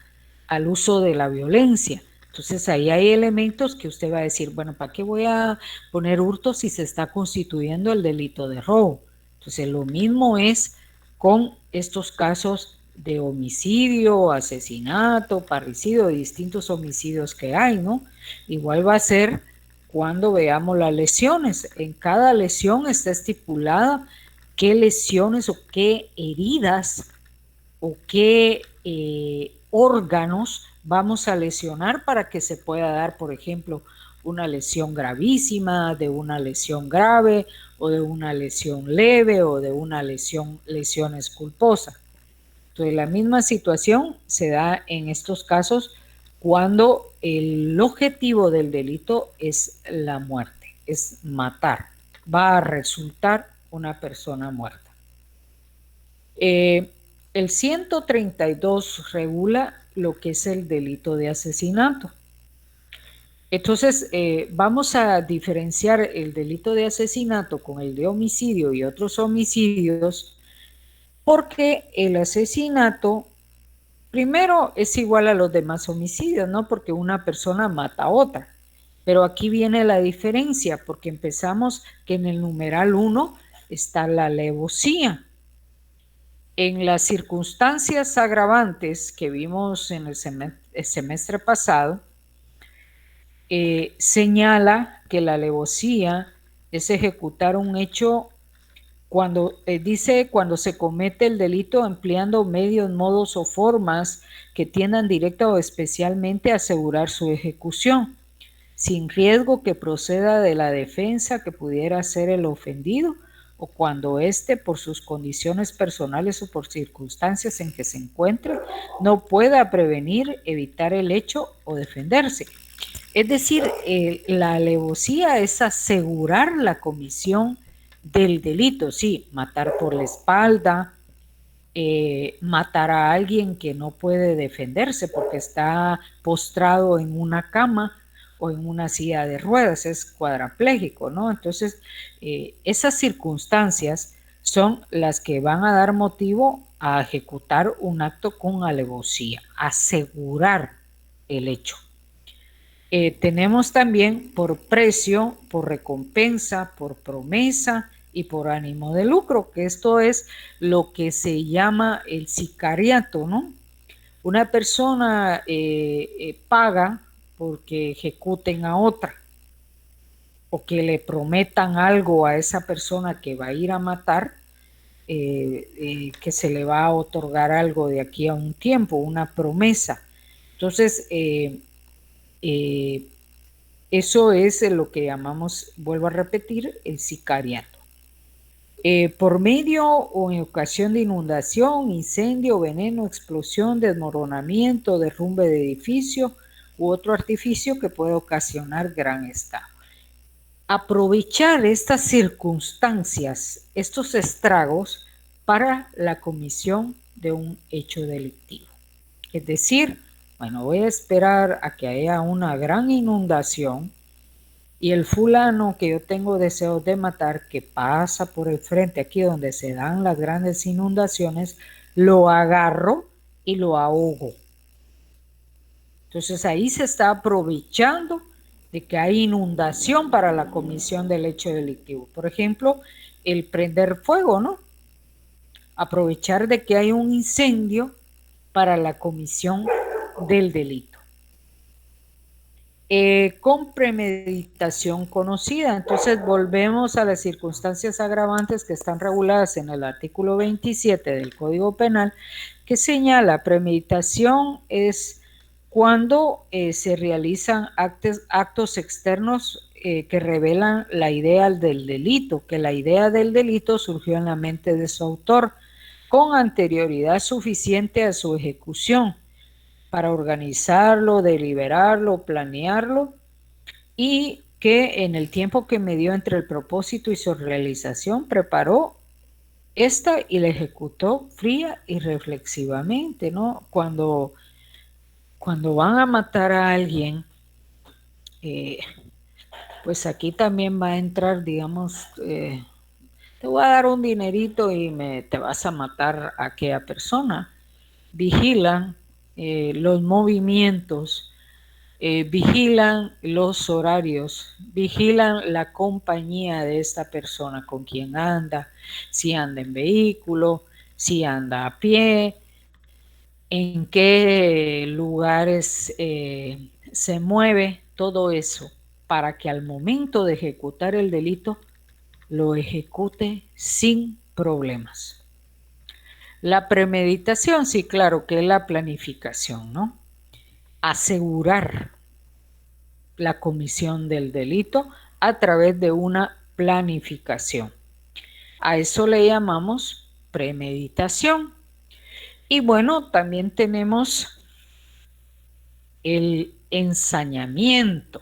al uso de la violencia. Entonces ahí hay elementos que usted va a decir, bueno, ¿para qué voy a poner hurto si se está constituyendo el delito de robo? Entonces lo mismo es con estos casos de homicidio, asesinato, parricidio, distintos homicidios que hay, ¿no? Igual va a ser cuando veamos las lesiones. En cada lesión está estipulada qué lesiones o qué heridas o qué órganos vamos a lesionar para que se pueda dar, por ejemplo, una lesión gravísima, de una lesión grave, o de una lesión leve, o de una lesión culposa. Entonces, la misma situación se da en estos casos cuando el objetivo del delito es la muerte, es matar, va a resultar una persona muerta. El 132 regula lo que es el delito de asesinato. Entonces, vamos a diferenciar el delito de asesinato con el de homicidio y otros homicidios, porque el asesinato, primero, es igual a los demás homicidios, ¿no? Porque una persona mata a otra. Pero aquí viene la diferencia, porque empezamos que en el numeral 1 está la alevosía. En las circunstancias agravantes que vimos en el semestre pasado, señala que la alevosía es ejecutar un hecho cuando dice cuando se comete el delito empleando medios, modos o formas que tiendan directa o especialmente a asegurar su ejecución, sin riesgo que proceda de la defensa que pudiera ser el ofendido, o cuando éste, por sus condiciones personales o por circunstancias en que se encuentre, no pueda prevenir, evitar el hecho o defenderse. Es decir, la alevosía es asegurar la comisión del delito, sí, matar por la espalda, matar a alguien que no puede defenderse porque está postrado en una cama o en una silla de ruedas, es cuadraplégico, ¿no? Entonces, esas circunstancias son las que van a dar motivo a ejecutar un acto con alevosía, asegurar el hecho. Tenemos también por precio, por recompensa, por promesa y por ánimo de lucro, que esto es lo que se llama el sicariato, ¿no? Una persona paga porque ejecuten a otra o que le prometan algo a esa persona que va a ir a matar, que se le va a otorgar algo de aquí a un tiempo, una promesa. Entonces, eso es lo que llamamos, vuelvo a repetir, el sicariato. Por medio o en ocasión de inundación, incendio, veneno, explosión, desmoronamiento, derrumbe de edificio u otro artificio que puede ocasionar gran estrago. Aprovechar estas circunstancias, estos estragos, para la comisión de un hecho delictivo. Es decir, bueno, voy a esperar a que haya una gran inundación y el fulano que yo tengo deseos de matar, que pasa por el frente aquí donde se dan las grandes inundaciones, lo agarro y lo ahogo. Entonces ahí se está aprovechando de que hay inundación para la comisión del hecho delictivo. Por ejemplo, el prender fuego, ¿no? Aprovechar de que hay un incendio para la comisión del delito. Con premeditación conocida. Entonces volvemos a las circunstancias agravantes que están reguladas en el artículo 27 del Código Penal, que señala premeditación es cuando se realizan actos externos que revelan la idea del delito, que la idea del delito surgió en la mente de su autor con anterioridad suficiente a su ejecución, para organizarlo, deliberarlo, planearlo, y que en el tiempo que me dio entre el propósito y su realización preparó esta y la ejecutó fría y reflexivamente, ¿no? Cuando van a matar a alguien, pues aquí también va a entrar, digamos, te voy a dar un dinerito y te vas a matar a aquella persona. Vigilan los movimientos, vigilan los horarios, vigilan la compañía de esta persona, con quién anda, si anda en vehículo, si anda a pie, en qué lugares se mueve, todo eso, para que al momento de ejecutar el delito lo ejecute sin problemas. La premeditación, sí, claro, que es la planificación, ¿no? Asegurar la comisión del delito a través de una planificación. A eso le llamamos premeditación. Y bueno, también tenemos el ensañamiento.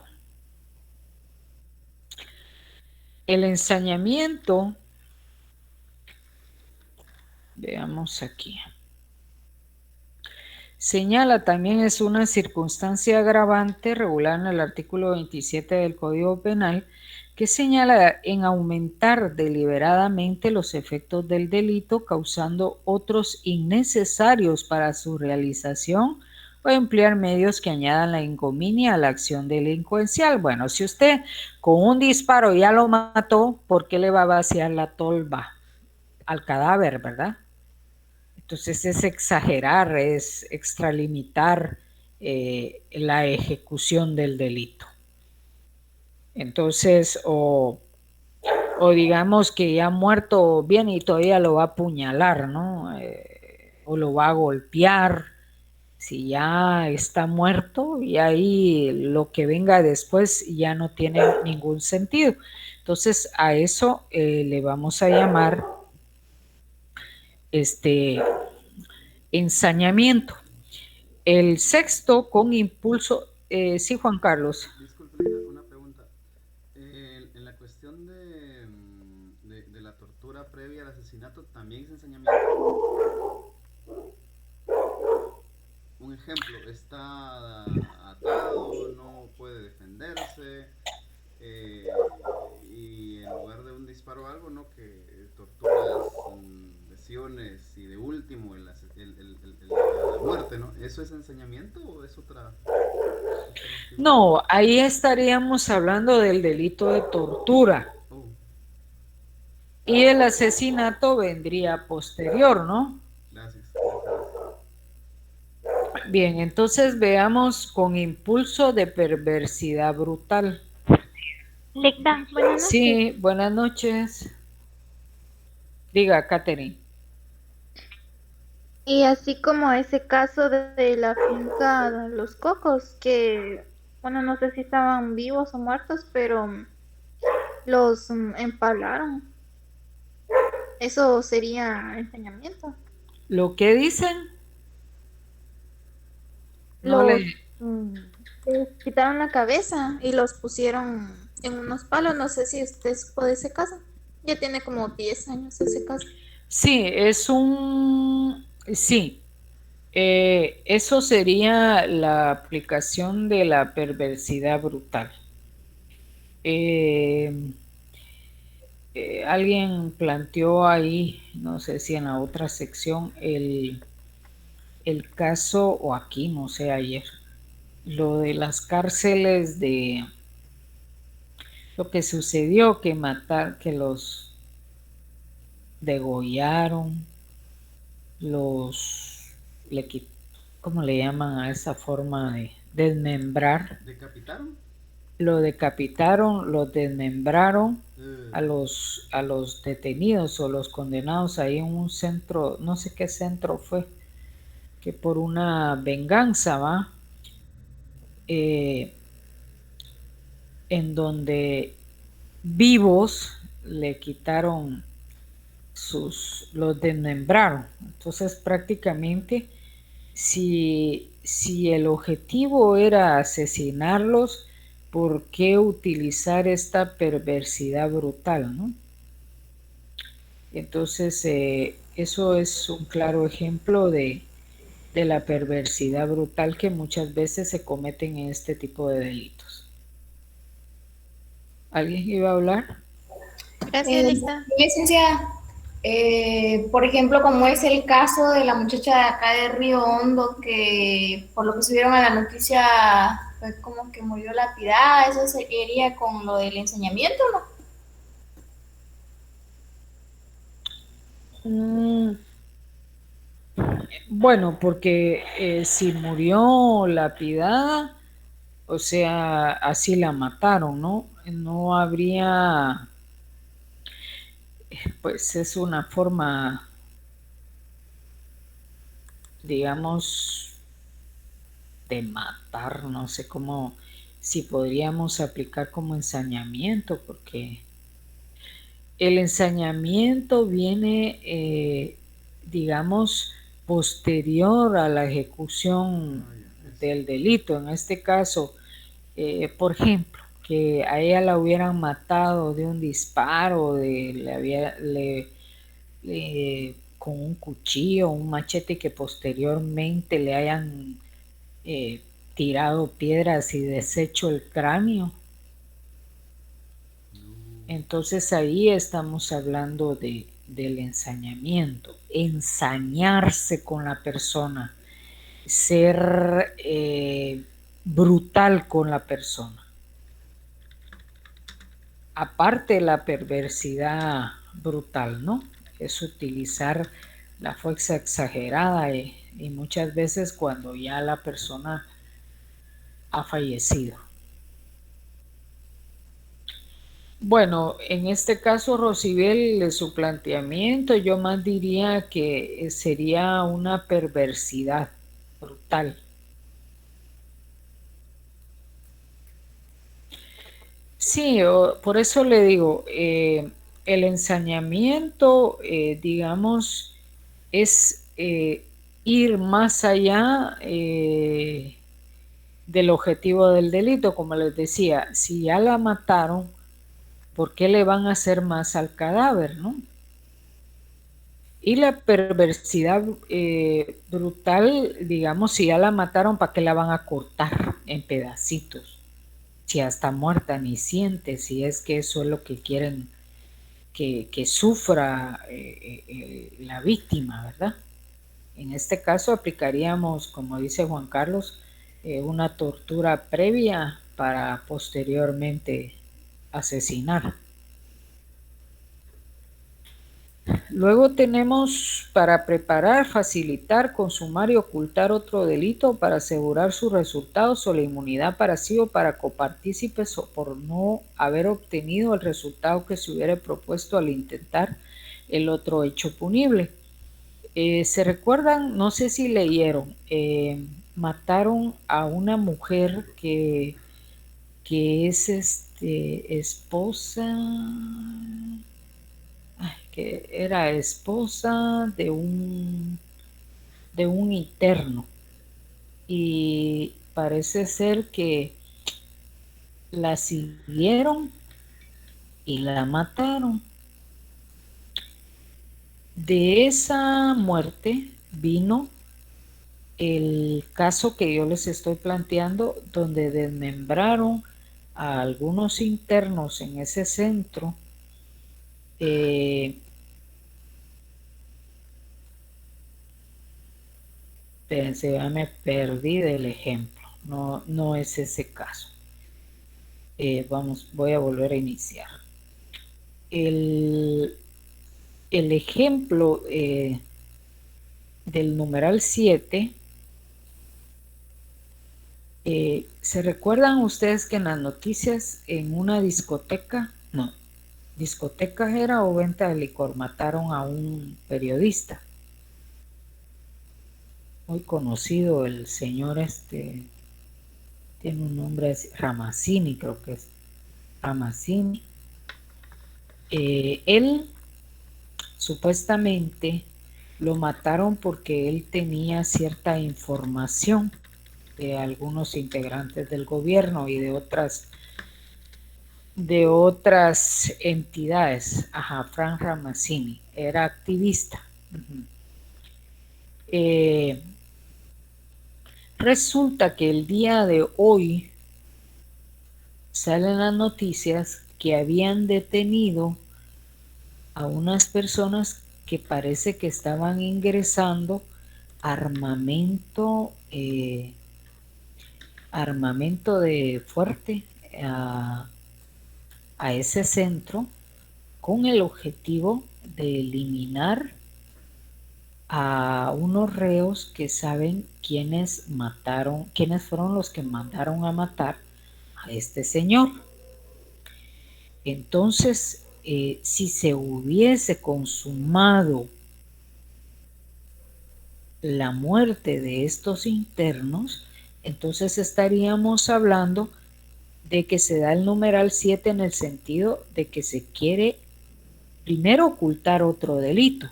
El ensañamiento Veamos aquí. Señala también es una circunstancia agravante regulada en el artículo 27 del Código Penal que señala en aumentar deliberadamente los efectos del delito causando otros innecesarios para su realización o emplear medios que añadan la ignominia a la acción delincuencial. Bueno, si usted con un disparo ya lo mató, ¿por qué le va a vaciar la tolva al cadáver, verdad? Entonces es exagerar, es extralimitar la ejecución del delito. Entonces, o digamos que ya muerto viene y todavía lo va a apuñalar, ¿no? O lo va a golpear. Si ya está muerto y ahí lo que venga después ya no tiene ningún sentido. Entonces a eso le vamos a llamar ensañamiento. El sexto con impulso, sí, Juan Carlos.
Disculpe, una pregunta. En la cuestión de la tortura previa al asesinato, ¿también es ensañamiento? Un ejemplo, está atado, no puede defenderse, y en lugar de un disparo o algo, ¿no? Que torturas, lesiones y de último la muerte, ¿no? ¿Eso es ensañamiento o es otra?
No, ahí estaríamos hablando del delito de tortura.
Oh.
Y el asesinato vendría posterior, ¿no?
Gracias.
Bien, entonces veamos con impulso de perversidad brutal.
Lecta, buenas noches.
Sí, buenas noches. Diga, Catherine.
Y así como ese caso de la finca Los Cocos, que, bueno, no sé si estaban vivos o muertos, pero los empalaron. Eso sería ensañamiento.
¿Lo que dicen? No
Los
le...
les quitaron la cabeza y los pusieron en unos palos. No sé si usted supo de ese caso. Ya tiene como 10 años ese caso.
Sí, es un... Sí, eso sería la aplicación de la perversidad brutal. Alguien planteó ahí, no sé si en la otra sección, el caso, o aquí, no sé, ayer, lo de las cárceles de lo que sucedió, que los degollaron, ¿cómo le llaman a esa forma de desmembrar?
¿Decapitaron?
Lo decapitaron, lo desmembraron a los detenidos o los condenados ahí en un centro, no sé qué centro fue, que por una venganza, ¿va? En donde vivos le quitaron los desmembraron. Entonces prácticamente si el objetivo era asesinarlos, ¿por qué utilizar esta perversidad brutal, no? Entonces eso es un claro ejemplo de la perversidad brutal que muchas veces se cometen en este tipo de delitos. ¿Alguien iba a hablar?
Gracias, Lisa.
Licenciada, por ejemplo, como es el caso de la muchacha de acá de Río Hondo, que por lo que subieron a la noticia fue como que murió lapidada, ¿eso sería con lo del ensañamiento, no?
Bueno, porque si murió lapidada, o sea, así la mataron, ¿no? No habría, pues es una forma, digamos, de matar, no sé cómo, si podríamos aplicar como ensañamiento, porque el ensañamiento viene, digamos, posterior a la ejecución del delito. En este caso, por ejemplo, que a ella la hubieran matado de un disparo, con un cuchillo, un machete, que posteriormente le hayan tirado piedras y deshecho el cráneo. Entonces ahí estamos hablando del ensañamiento, ensañarse con la persona, ser brutal con la persona. Aparte de la perversidad brutal, ¿no? Es utilizar la fuerza exagerada y muchas veces cuando ya la persona ha fallecido. Bueno, en este caso, Rosibel, su planteamiento, yo más diría que sería una perversidad brutal. Sí, por eso le digo, el ensañamiento, digamos, es ir más allá del objetivo del delito. Como les decía, si ya la mataron, ¿por qué le van a hacer más al cadáver, no? Y la perversidad brutal, digamos, si ya la mataron, ¿para qué la van a cortar en pedacitos? Si ya está muerta, ni siente, si es que eso es lo que quieren que sufra la víctima, ¿verdad? En este caso aplicaríamos, como dice Juan Carlos, una tortura previa para posteriormente asesinar. Luego tenemos para preparar, facilitar, consumar y ocultar otro delito para asegurar sus resultados o la inmunidad para sí o para copartícipes o por no haber obtenido el resultado que se hubiera propuesto al intentar el otro hecho punible. ¿Se recuerdan? No sé si leyeron, mataron a una mujer que es esposa, que era esposa de un interno, y parece ser que la siguieron y la mataron. De esa muerte vino el caso que yo les estoy planteando, donde desmembraron a algunos internos en ese centro. Espérense, ya me perdí del ejemplo. No es ese caso. Voy a volver a iniciar. El ejemplo del numeral 7, ¿se recuerdan ustedes que en las noticias en una discoteca, no, discoteca era o venta de licor, mataron a un periodista muy conocido, el señor tiene un nombre, Ramazzini, creo que es Ramazzini. Él supuestamente lo mataron porque él tenía cierta información de algunos integrantes del gobierno y de otras entidades. Ajá, Frank Ramazzini era activista. Resulta que el día de hoy salen las noticias que habían detenido a unas personas que parece que estaban ingresando armamento de fuerte a ese centro, con el objetivo de eliminar a unos reos que saben quiénes fueron los que mandaron a matar a este señor. Entonces, si se hubiese consumado la muerte de estos internos, entonces estaríamos hablando de que se da el numeral 7 en el sentido de que se quiere primero ocultar otro delito,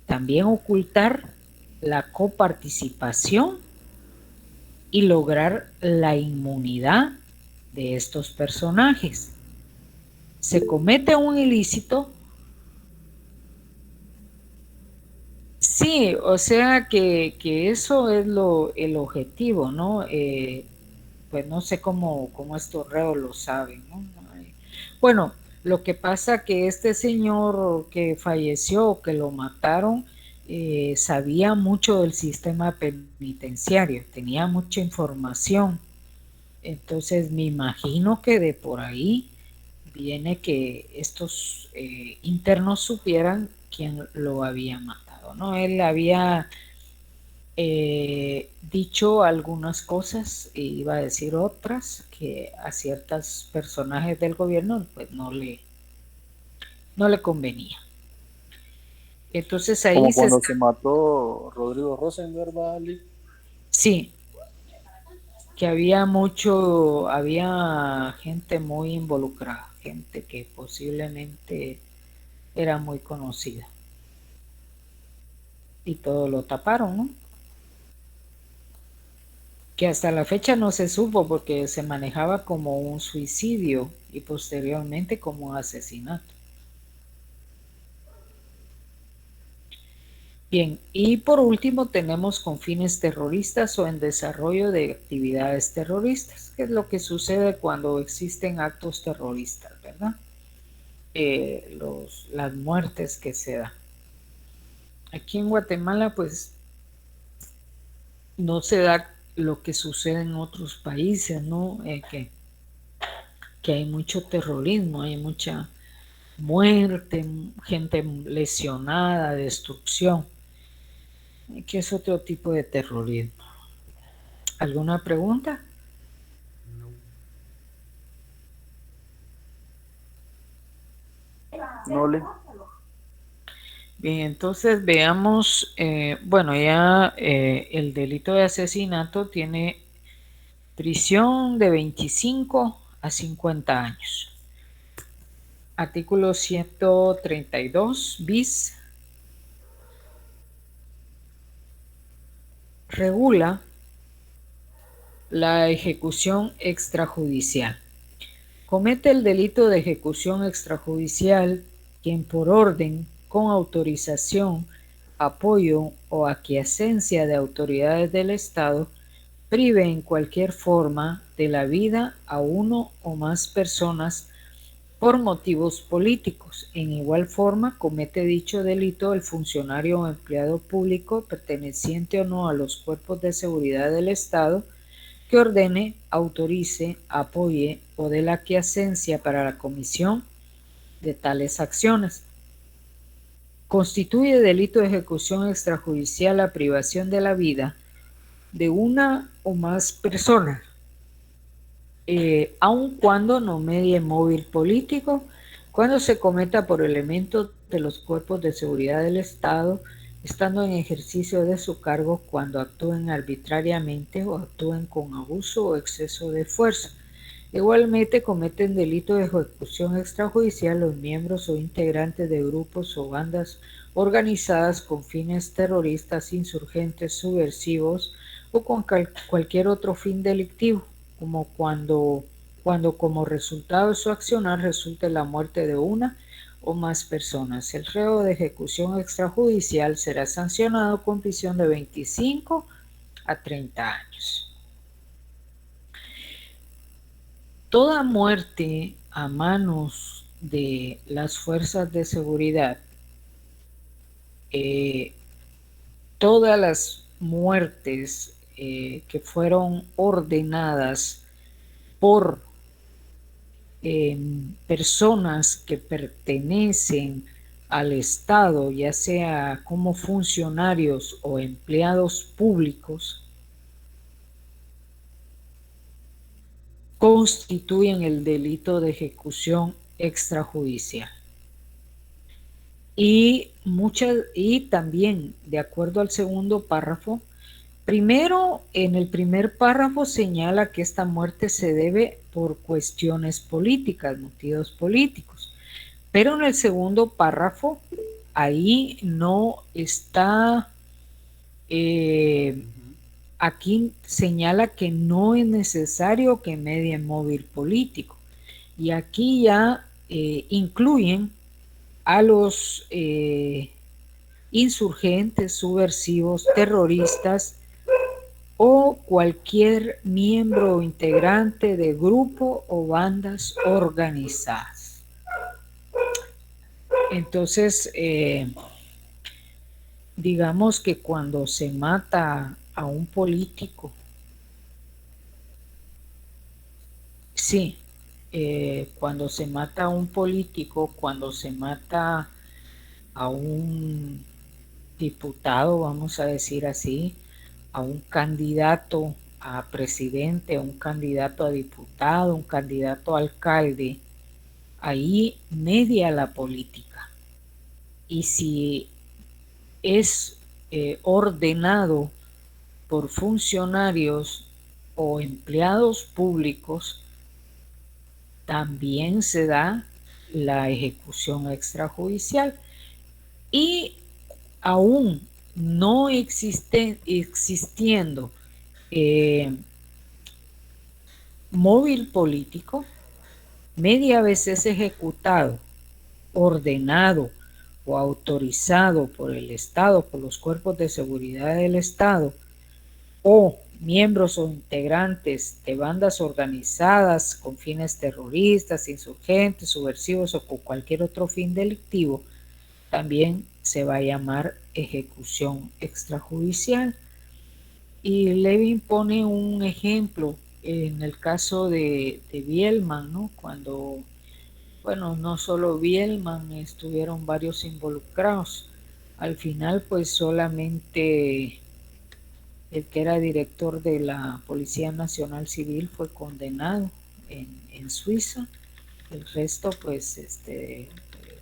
también ocultar la coparticipación y lograr la inmunidad de estos personajes. Se comete un ilícito Sí, o sea que eso es el objetivo, ¿no? Pues no sé cómo estos reos lo saben, ¿no? Bueno, lo que pasa que este señor que falleció, que lo mataron, sabía mucho del sistema penitenciario, tenía mucha información. Entonces me imagino que de por ahí viene que estos internos supieran quién lo había matado, ¿no? Él había dicho algunas cosas e iba a decir otras que a ciertos personajes del gobierno pues no le convenía. Entonces ahí
Como cuando se mató Rodrigo Rosenberg, ¿vale?
sí, que había gente muy involucrada, gente que posiblemente era muy conocida y todo lo taparon, ¿no? Que hasta la fecha no se supo porque se manejaba como un suicidio y posteriormente como un asesinato. Bien, y por último tenemos con fines terroristas o en desarrollo de actividades terroristas, que es lo que sucede cuando existen actos terroristas, ¿verdad? Las muertes que se dan. Aquí en Guatemala pues no se da lo que sucede en otros países, ¿no? Que hay mucho terrorismo, hay mucha muerte, gente lesionada, destrucción, que es otro tipo de terrorismo. ¿Alguna pregunta?
No le.
Bien, entonces veamos, bueno, ya el delito de asesinato tiene prisión de 25 a 50 años. Artículo 132 bis regula la ejecución extrajudicial. Comete el delito de ejecución extrajudicial quien por orden, con autorización, apoyo o aquiescencia de autoridades del Estado prive en cualquier forma de la vida a uno o más personas por motivos políticos. En igual forma comete dicho delito el funcionario o empleado público perteneciente o no a los cuerpos de seguridad del Estado que ordene, autorice, apoye o dé la aquiescencia para la comisión de tales acciones. Constituye delito de ejecución extrajudicial la privación de la vida de una o más personas, aun cuando no medie móvil político, cuando se cometa por elementos de los cuerpos de seguridad del Estado, estando en ejercicio de su cargo, cuando actúen arbitrariamente o actúen con abuso o exceso de fuerza. Igualmente cometen delito de ejecución extrajudicial los miembros o integrantes de grupos o bandas organizadas con fines terroristas, insurgentes, subversivos o con cualquier otro fin delictivo, como cuando como resultado de su accionar resulte la muerte de una o más personas. El reo de ejecución extrajudicial será sancionado con prisión de 25 a 30 años. Toda muerte a manos de las fuerzas de seguridad, todas las muertes que fueron ordenadas por personas que pertenecen al Estado, ya sea como funcionarios o empleados públicos, constituyen el delito de ejecución extrajudicial. Y también, de acuerdo al segundo párrafo, primero, en el primer párrafo señala que esta muerte se debe por cuestiones políticas, motivos políticos. Pero en el segundo párrafo, ahí no está, aquí señala que no es necesario que medie móvil político. Y aquí ya incluyen a los insurgentes, subversivos, terroristas o cualquier miembro o integrante de grupo o bandas organizadas. Entonces, digamos que cuando se mata a un político, sí, cuando se mata a un político, cuando se mata a un diputado, vamos a decir así, a un candidato a presidente, a un candidato a diputado, un candidato a alcalde, ahí media la política. Y si es ordenado por funcionarios o empleados públicos, también se da la ejecución extrajudicial. Y aún no existiendo móvil político, media vez es ejecutado, ordenado o autorizado por el Estado, por los cuerpos de seguridad del Estado, o miembros o integrantes de bandas organizadas con fines terroristas, insurgentes, subversivos o con cualquier otro fin delictivo, también se va a llamar ejecución extrajudicial. Y Levin pone un ejemplo en el caso de Bielman, ¿no? Cuando, bueno, no solo Bielman, estuvieron varios involucrados. Al final, pues solamente el que era director de la Policía Nacional Civil fue condenado en Suiza. El resto, pues,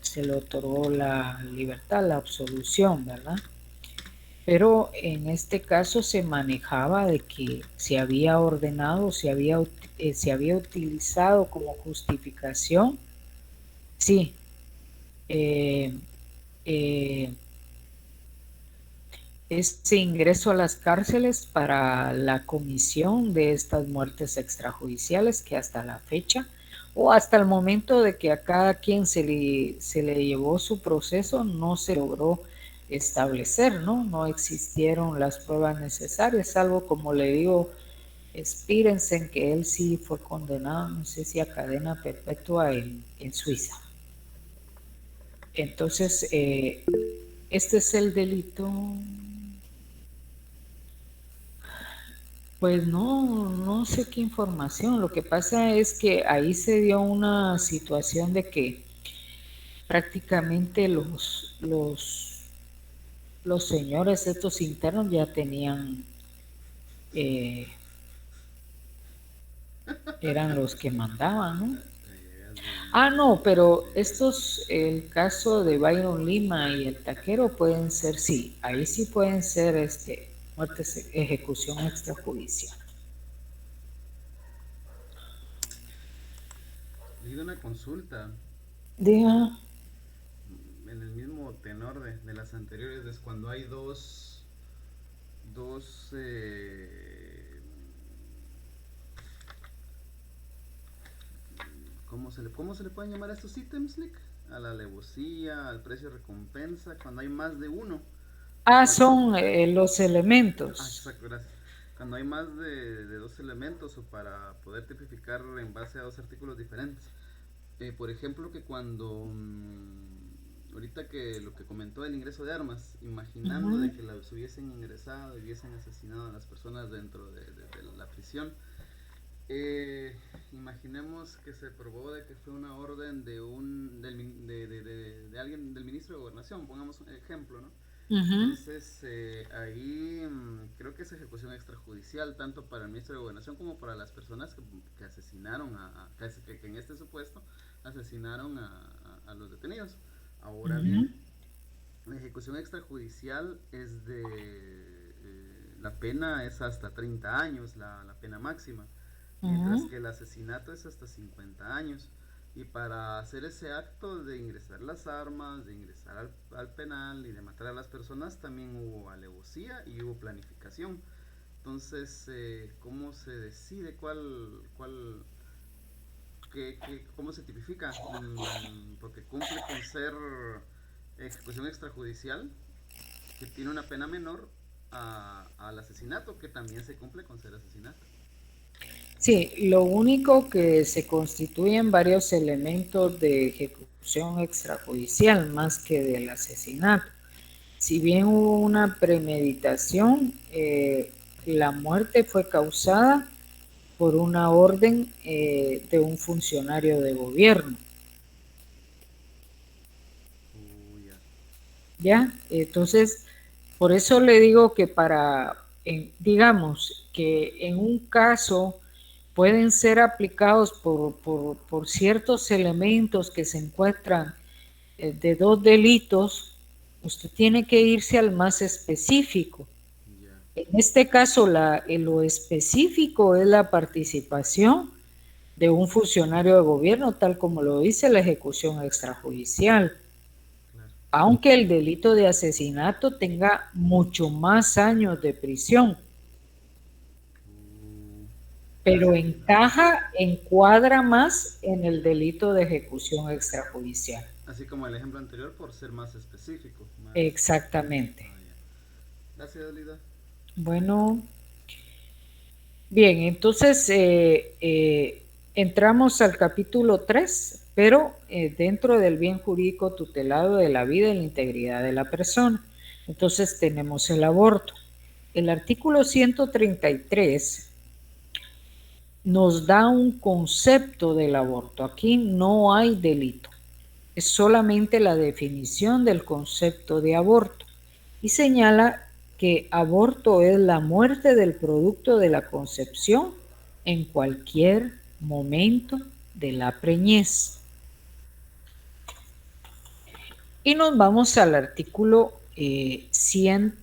se le otorgó la libertad, la absolución, ¿verdad? Pero en este caso se manejaba de que se había ordenado, se había utilizado como justificación, sí, ese ingreso a las cárceles para la comisión de estas muertes extrajudiciales que hasta la fecha o hasta el momento de que a cada quien se le llevó su proceso no se logró establecer, ¿no? No existieron las pruebas necesarias, salvo, como le digo, Spirensen, que él sí fue condenado, no sé si a cadena perpetua en Suiza. Entonces, este es el delito. Pues no sé qué información. Lo que pasa es que ahí se dio una situación de que prácticamente los señores estos internos ya tenían, eran los que mandaban, ¿no? Ah, no, pero el caso de Byron Lima y el taquero pueden ser, sí, ahí sí pueden ser muertes, ejecución extrajudicial.
Le hice una consulta.
Diga.
En el mismo tenor de las anteriores, es cuando hay dos ¿cómo se le pueden llamar a estos ítems, Nick? A la alevosía, al precio recompensa, cuando hay más de uno.
Son los elementos.
Exacto, gracias. Cuando hay más de dos elementos o para poder tipificar en base a dos artículos diferentes. Por ejemplo, que cuando ahorita que lo que comentó del ingreso de armas, imaginando de que las hubiesen ingresado y hubiesen asesinado a las personas dentro de la prisión, imaginemos que se probó de que fue una orden de alguien del ministro de Gobernación, pongamos un ejemplo, ¿no? Entonces ahí creo que es ejecución extrajudicial tanto para el ministro de Gobernación como para las personas que asesinaron que en este supuesto asesinaron a los detenidos. Ahora bien, la ejecución extrajudicial es la pena es hasta 30 años, la pena máxima, mientras que el asesinato es hasta 50 años. Y para hacer ese acto de ingresar las armas, de ingresar al penal y de matar a las personas, también hubo alevosía y hubo planificación. Entonces, ¿cómo se decide cómo se tipifica? Porque cumple con ser ejecución extrajudicial, que tiene una pena menor al asesinato, que también se cumple con ser asesinato.
Sí, lo único que se constituyen varios elementos de ejecución extrajudicial más que del asesinato. Si bien hubo una premeditación, la muerte fue causada por una orden de un funcionario de gobierno. ¿Ya? Entonces, por eso le digo que digamos que en un caso pueden ser aplicados por ciertos elementos que se encuentran de dos delitos, usted tiene que irse al más específico. En este caso, lo específico es la participación de un funcionario de gobierno, tal como lo dice la ejecución extrajudicial. Aunque el delito de asesinato tenga mucho más años de prisión, pero encuadra más en el delito de ejecución extrajudicial.
Así como el ejemplo anterior, por ser más específico.
Exactamente.
Gracias, Lida.
Bueno, bien, entonces entramos al capítulo 3, pero dentro del bien jurídico tutelado de la vida y la integridad de la persona. Entonces tenemos el aborto. El artículo 133 nos da un concepto del aborto. Aquí no hay delito, es solamente la definición del concepto de aborto y señala que aborto es la muerte del producto de la concepción en cualquier momento de la preñez. Y nos vamos al artículo 100.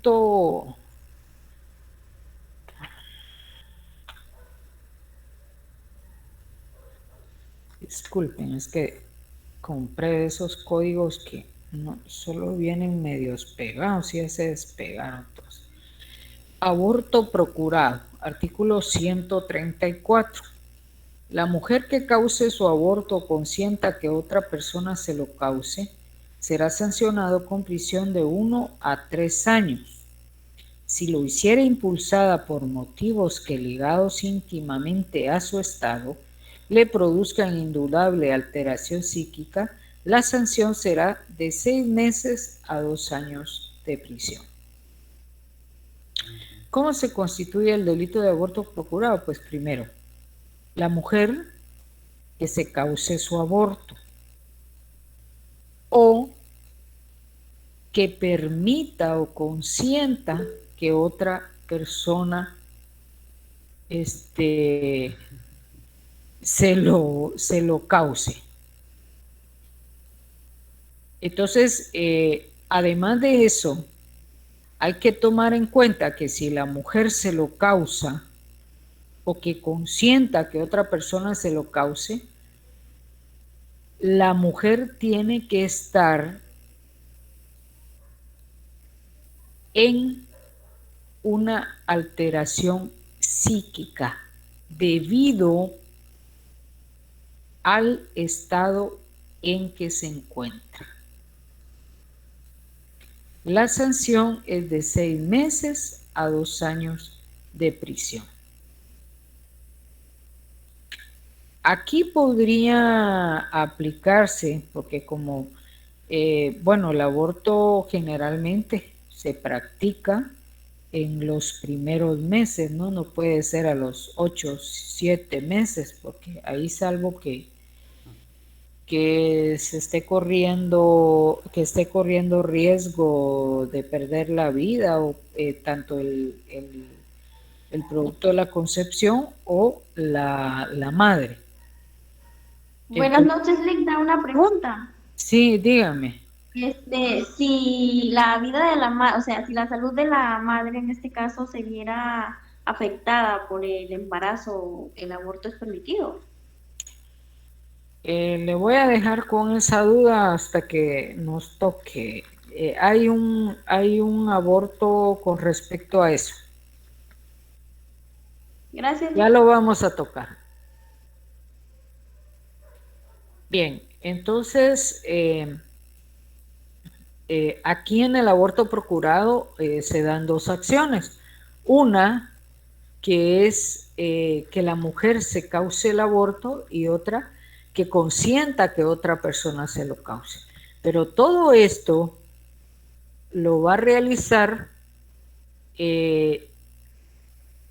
Disculpen, es que compré esos códigos que no solo vienen medios pegados, ya se despegaron todos. Aborto procurado, artículo 134. La mujer que cause su aborto o consienta que otra persona se lo cause, será sancionado con prisión de 1 a 3 años. Si lo hiciera impulsada por motivos que ligados íntimamente a su estado, le produzcan indudable alteración psíquica, la sanción será de 6 meses a 2 años de prisión. ¿Cómo se constituye el delito de aborto procurado? Pues primero, la mujer que se cause su aborto o que permita o consienta que otra persona se lo cause. Entonces, además de eso, hay que tomar en cuenta que si la mujer se lo causa o que consienta que otra persona se lo cause, la mujer tiene que estar en una alteración psíquica debido al estado en que se encuentra. La sanción es de 6 meses a 2 años de prisión. Aquí podría aplicarse, porque como, el aborto generalmente se practica en los primeros meses, ¿no? No puede ser a los 8, 7 meses, porque ahí salvo que esté corriendo riesgo de perder la vida o tanto el producto de la concepción o la madre.
Buenas noches, Linda. Una pregunta.
Sí, dígame.
Si la vida de la madre, o sea, si la salud de la madre en este caso se viera afectada por el embarazo, ¿el aborto es permitido?
Le voy a dejar con esa duda hasta que nos toque. Hay un aborto con respecto a eso.
Gracias.
Ya lo vamos a tocar. Bien, entonces aquí en el aborto procurado se dan dos acciones. Una, que es que la mujer se cause el aborto, y otra, que consienta que otra persona se lo cause. Pero todo esto lo va a realizar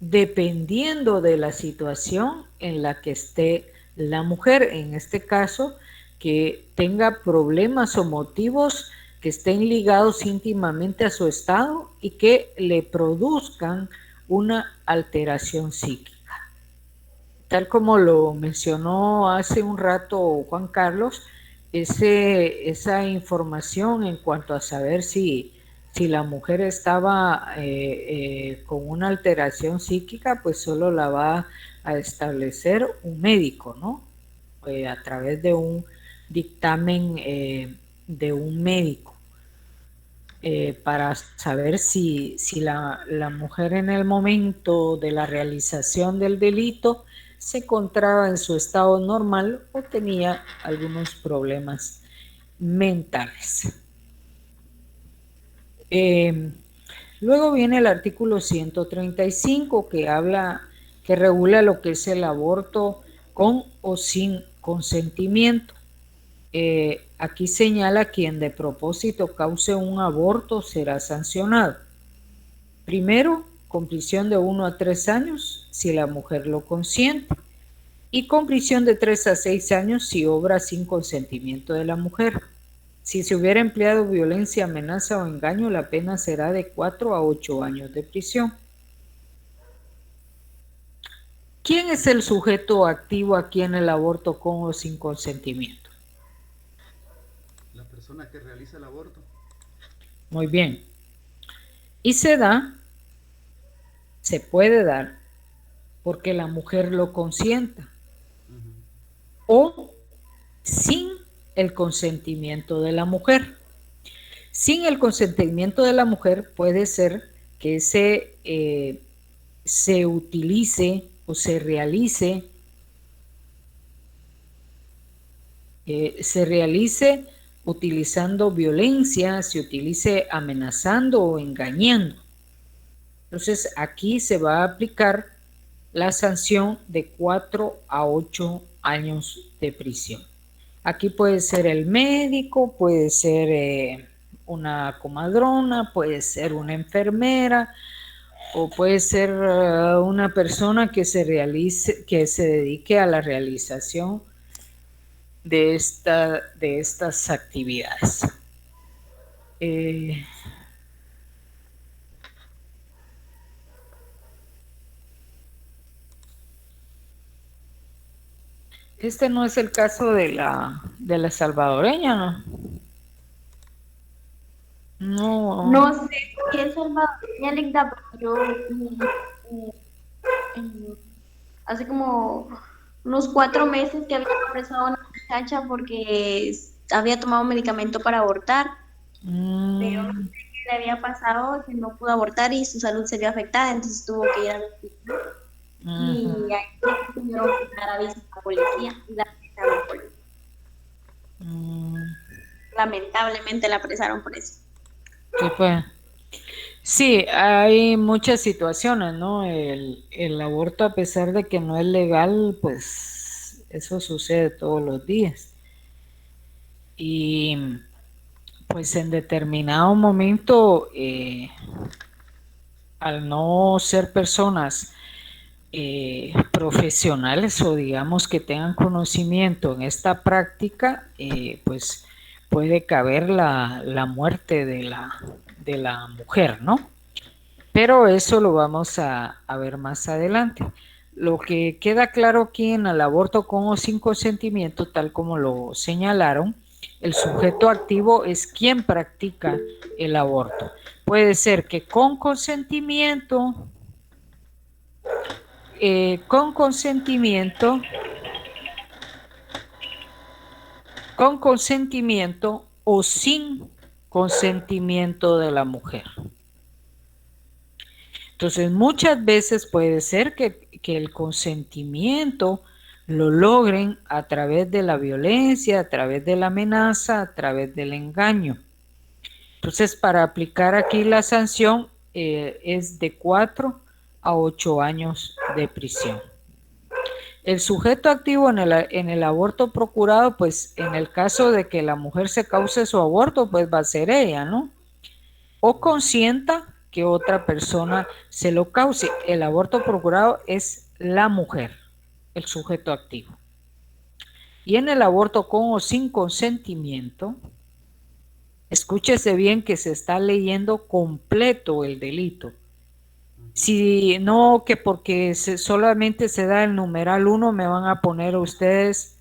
dependiendo de la situación en la que esté la mujer, en este caso, que tenga problemas o motivos que estén ligados íntimamente a su estado y que le produzcan una alteración psíquica. Tal como lo mencionó hace un rato Juan Carlos, esa información en cuanto a saber si la mujer estaba con una alteración psíquica, pues solo la va a establecer un médico, ¿no? A través de un dictamen de un médico, para saber si la mujer en el momento de la realización del delito se encontraba en su estado normal o tenía algunos problemas mentales. Luego viene el artículo 135 que regula lo que es el aborto con o sin consentimiento. Aquí señala: quien de propósito cause un aborto será sancionado. Primero, con prisión de 1 a 3 años si la mujer lo consiente, y con prisión de 3 a 6 años si obra sin consentimiento de la mujer. Si se hubiera empleado violencia, amenaza o engaño, la pena será de 4 a 8 años de prisión. ¿Quién es el sujeto activo aquí en el aborto con o sin consentimiento?
La persona que realiza el aborto.
Muy bien. Y se puede dar porque la mujer lo consienta, o sin el consentimiento de la mujer. Sin el consentimiento de la mujer puede ser que se utilice o se realice utilizando violencia, se utilice amenazando o engañando. Entonces aquí se va a aplicar la sanción de 4 a 8 años de prisión. Aquí puede ser el médico, puede ser una comadrona, puede ser una enfermera, o puede ser una persona que se dedique a la realización de estas actividades. Este no es el caso de la salvadoreña, ¿no? No.
No sé si es salvadoreña, Linda, pero yo hace como unos 4 meses que había apresado a una muchacha porque había tomado medicamento para abortar, pero no sé qué le había pasado, que no pudo abortar y su salud se vio afectada, entonces tuvo que ir al hospital. Y ahí tuvieron que dar aviso a la policía y la apresaron por eso. Lamentablemente la apresaron por eso.
Sí, hay muchas situaciones, ¿no? El aborto, a pesar de que no es legal, pues eso sucede todos los días. Y pues en determinado momento, al no ser personas profesionales, o digamos que tengan conocimiento en esta práctica, pues puede caber la muerte de la mujer, ¿no? Pero eso lo vamos a ver más adelante. Lo que queda claro aquí en el aborto con o sin consentimiento, tal como lo señalaron, el sujeto activo es quien practica el aborto. Puede ser que con consentimiento, o sin consentimiento de la mujer. Entonces, muchas veces puede ser que el consentimiento lo logren a través de la violencia, a través de la amenaza, a través del engaño. Entonces, para aplicar aquí la sanción es de 4 a 8 años de prisión. El sujeto activo en el aborto procurado, pues en el caso de que la mujer se cause su aborto, pues va a ser ella, ¿no? O consienta que otra persona se lo cause. El aborto procurado es la mujer, el sujeto activo. Y en el aborto con o sin consentimiento, escúchese bien que se está leyendo completo el delito. Si no, que porque solamente se da el numeral 1, me van a poner ustedes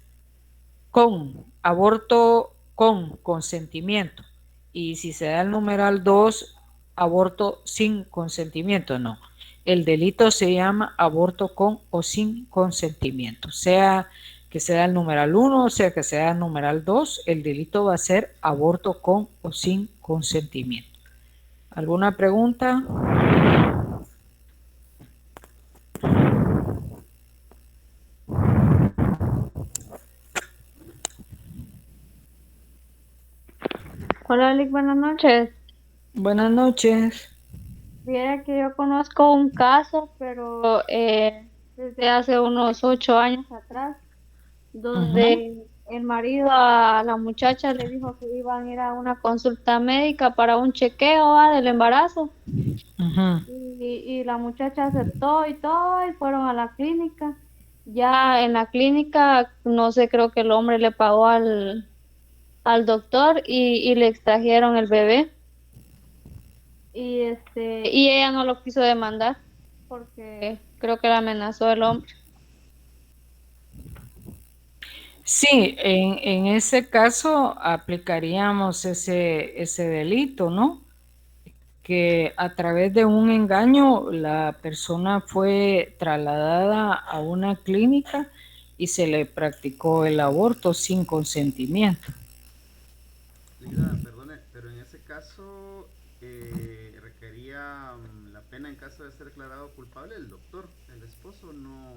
con aborto con consentimiento. Y si se da el numeral 2, aborto sin consentimiento. No. El delito se llama aborto con o sin consentimiento. Sea que se da el numeral 1, o sea que se da el numeral 2, el delito va a ser aborto con o sin consentimiento. ¿Alguna pregunta?
Hola, Lick, buenas noches.
Buenas noches.
Viera que yo conozco un caso, pero desde hace unos 8 años atrás, donde el marido a la muchacha le dijo que iban a ir a una consulta médica para un chequeo del embarazo. Y la muchacha aceptó y todo, y fueron a la clínica. Ya en la clínica, no sé, creo que el hombre le pagó al doctor y le extrajeron el bebé. Y ella no lo quiso demandar porque creo que la amenazó el hombre.
Sí, en ese caso aplicaríamos ese delito, ¿no? Que a través de un engaño la persona fue trasladada a una clínica y se le practicó el aborto sin consentimiento.
Lida, perdone, pero en ese caso requería la pena en caso de ser declarado culpable el doctor, el esposo no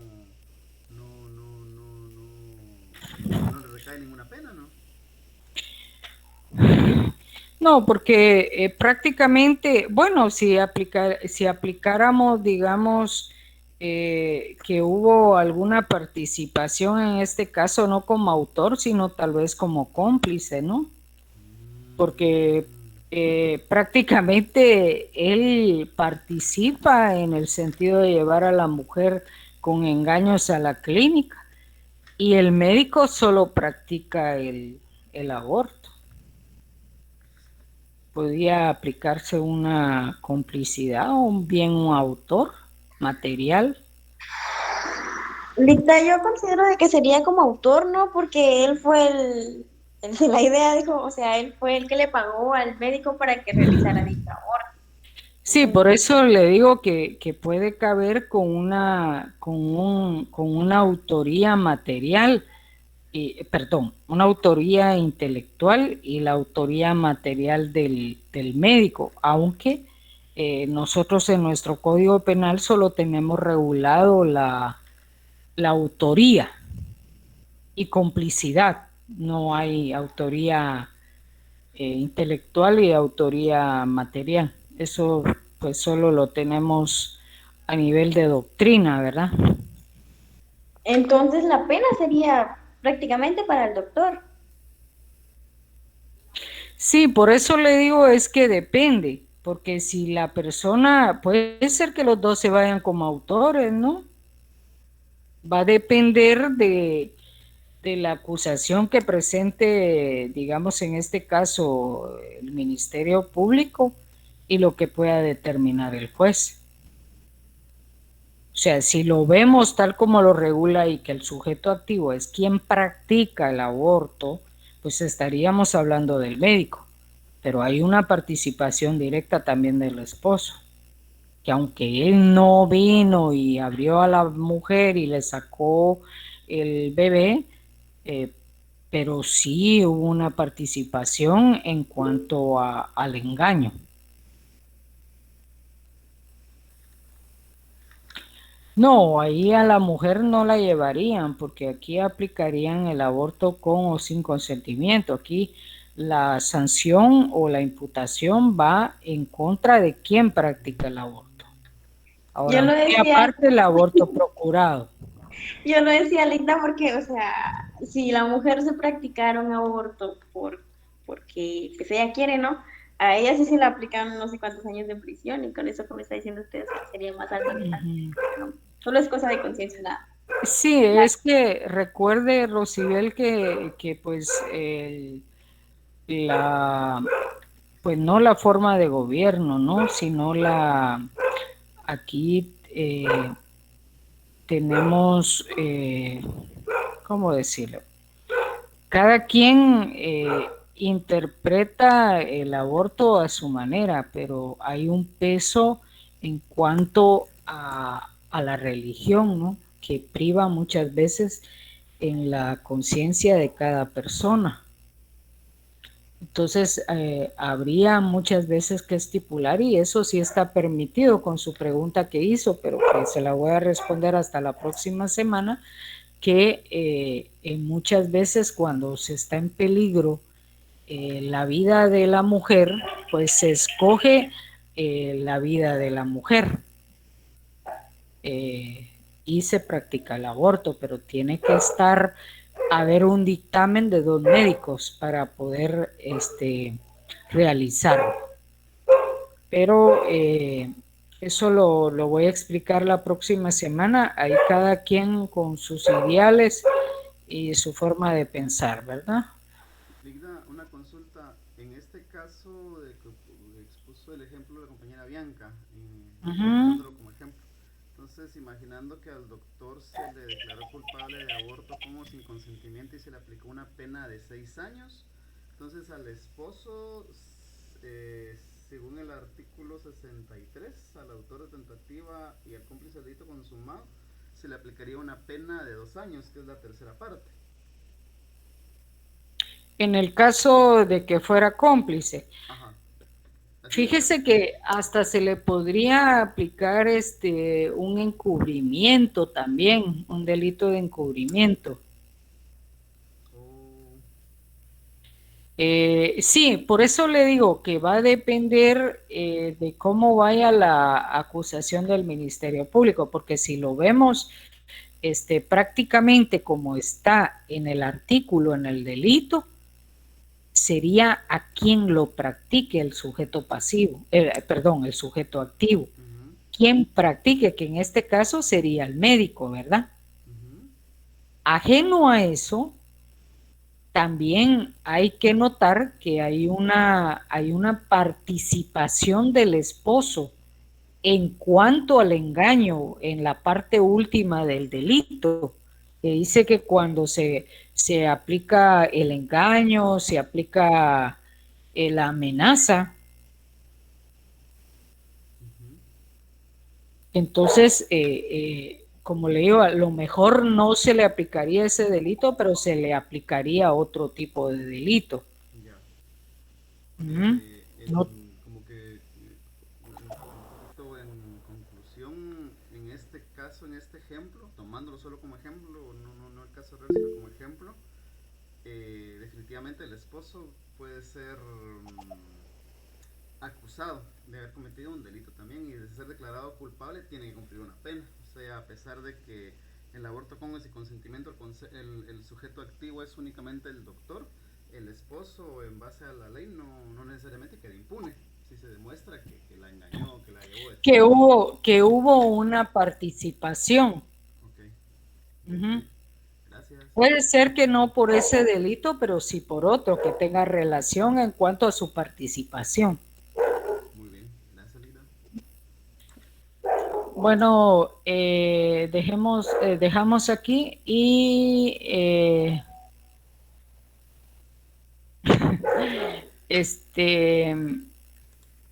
le recae ninguna pena, ¿no?
No, porque prácticamente, bueno, si aplicáramos, digamos, que hubo alguna participación en este caso, no como autor, sino tal vez como cómplice, ¿no? Porque prácticamente él participa en el sentido de llevar a la mujer con engaños a la clínica y el médico solo practica el aborto. Podría aplicarse una complicidad o bien un autor material.
Lita, yo considero de que sería como autor, ¿no? Porque él fue el de la idea, dijo, o sea, él fue el que le pagó al médico para que realizara dicho aborto.
Sí, por eso le digo que puede caber con una autoría material, una autoría intelectual y la autoría material del médico, aunque nosotros en nuestro Código Penal solo tenemos regulado la autoría y complicidad, no hay autoría intelectual y autoría material. Eso pues solo lo tenemos a nivel de doctrina, ¿verdad?
Entonces la pena sería prácticamente para el doctor.
Sí, por eso le digo es que depende, porque si la persona, puede ser que los dos se vayan como autores, ¿no? Va a depender de la acusación que presente, digamos en este caso, el Ministerio Público y lo que pueda determinar el juez. O sea, si lo vemos tal como lo regula y que el sujeto activo es quien practica el aborto, pues estaríamos hablando del médico, pero hay una participación directa también del esposo, que aunque él no vino y abrió a la mujer y le sacó el bebé, pero sí hubo una participación en cuanto al engaño. No, ahí a la mujer no la llevarían porque aquí aplicarían el aborto con o sin consentimiento. Aquí la sanción o la imputación va en contra de quien practica el aborto. Ahora,
Yo lo decía,
aparte el aborto procurado.
yo lo decía, Linda, porque, o sea, si la mujer se practicara un aborto porque pues ella quiere, ¿no? A ella sí se le aplicaron no sé cuántos años de prisión, y con eso, como está diciendo usted, sería más alto. ¿No? Solo es cosa de conciencia, nada.
Sí, es que recuerde, Rosibel, que pues pues no la forma de gobierno, ¿no? Sino aquí tenemos, ¿cómo decirlo? Cada quien interpreta el aborto a su manera, pero hay un peso en cuanto a la religión, ¿no? Que priva muchas veces en la conciencia de cada persona. Entonces, habría muchas veces que estipular, y eso sí está permitido con su pregunta que hizo, pero que se la voy a responder hasta la próxima semana, que muchas veces cuando se está en peligro la vida de la mujer, pues se escoge la vida de la mujer y se practica el aborto, pero tiene que haber un dictamen de 2 médicos para poder realizarlo. Pero eso lo voy a explicar la próxima semana. Ahí cada quien con sus ideales y su forma de pensar, ¿verdad?
Ligda, una consulta. En este caso de que expuso el ejemplo de la compañera Bianca, usándolo como ejemplo. Entonces, imaginando que al doctor se le declaró culpable de aborto como sin consentimiento y se le aplicó una pena de 6 años, entonces al esposo, según el artículo 63, al autor de tentativa y al cómplice del delito consumado, se le aplicaría una pena de 2 años, que es la tercera parte.
En el caso de que fuera cómplice.
Ajá.
Fíjese que hasta se le podría aplicar un encubrimiento también, un delito de encubrimiento. Sí, por eso le digo que va a depender de cómo vaya la acusación del Ministerio Público, porque si lo vemos prácticamente como está en el artículo, en el delito, sería a quien lo practique el sujeto pasivo, el sujeto activo. Quien practique, que en este caso sería el médico, ¿verdad? Ajeno a eso, también hay que notar que hay una participación del esposo en cuanto al engaño en la parte última del delito, que dice que cuando se aplica el engaño, se aplica la amenaza. Entonces, como le digo, a lo mejor no se le aplicaría ese delito, pero se le aplicaría otro tipo de delito.
Ya.
No.
Como que, en conclusión, en este caso, en este ejemplo, tomándolo solo como ejemplo, no el caso real, sino como ejemplo, definitivamente el esposo puede ser acusado de haber cometido un delito también, y de ser declarado culpable tiene que cumplir una pena. O sea, a pesar de que el aborto con ese consentimiento, el sujeto activo es únicamente el doctor, el esposo, en base a la ley, no necesariamente queda impune si se demuestra que la engañó, que la llevó.
Que hubo una participación.
Okay. Gracias.
Puede ser que no por ese delito, pero sí por otro, que tenga relación en cuanto a su participación.
Muy bien, gracias, Lida.
Bueno, dejamos aquí y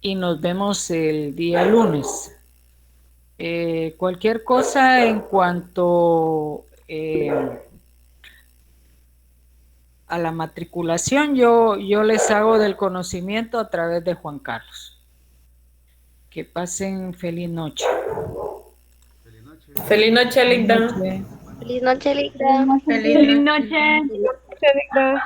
y nos vemos el día lunes. Cualquier cosa en cuanto a la matriculación, yo les hago del conocimiento a través de Juan Carlos. Que pasen feliz noche.
Feliz noche.
Feliz noche, Linda.
Feliz noche, Linda.
Feliz noche. Feliz noche, Linda.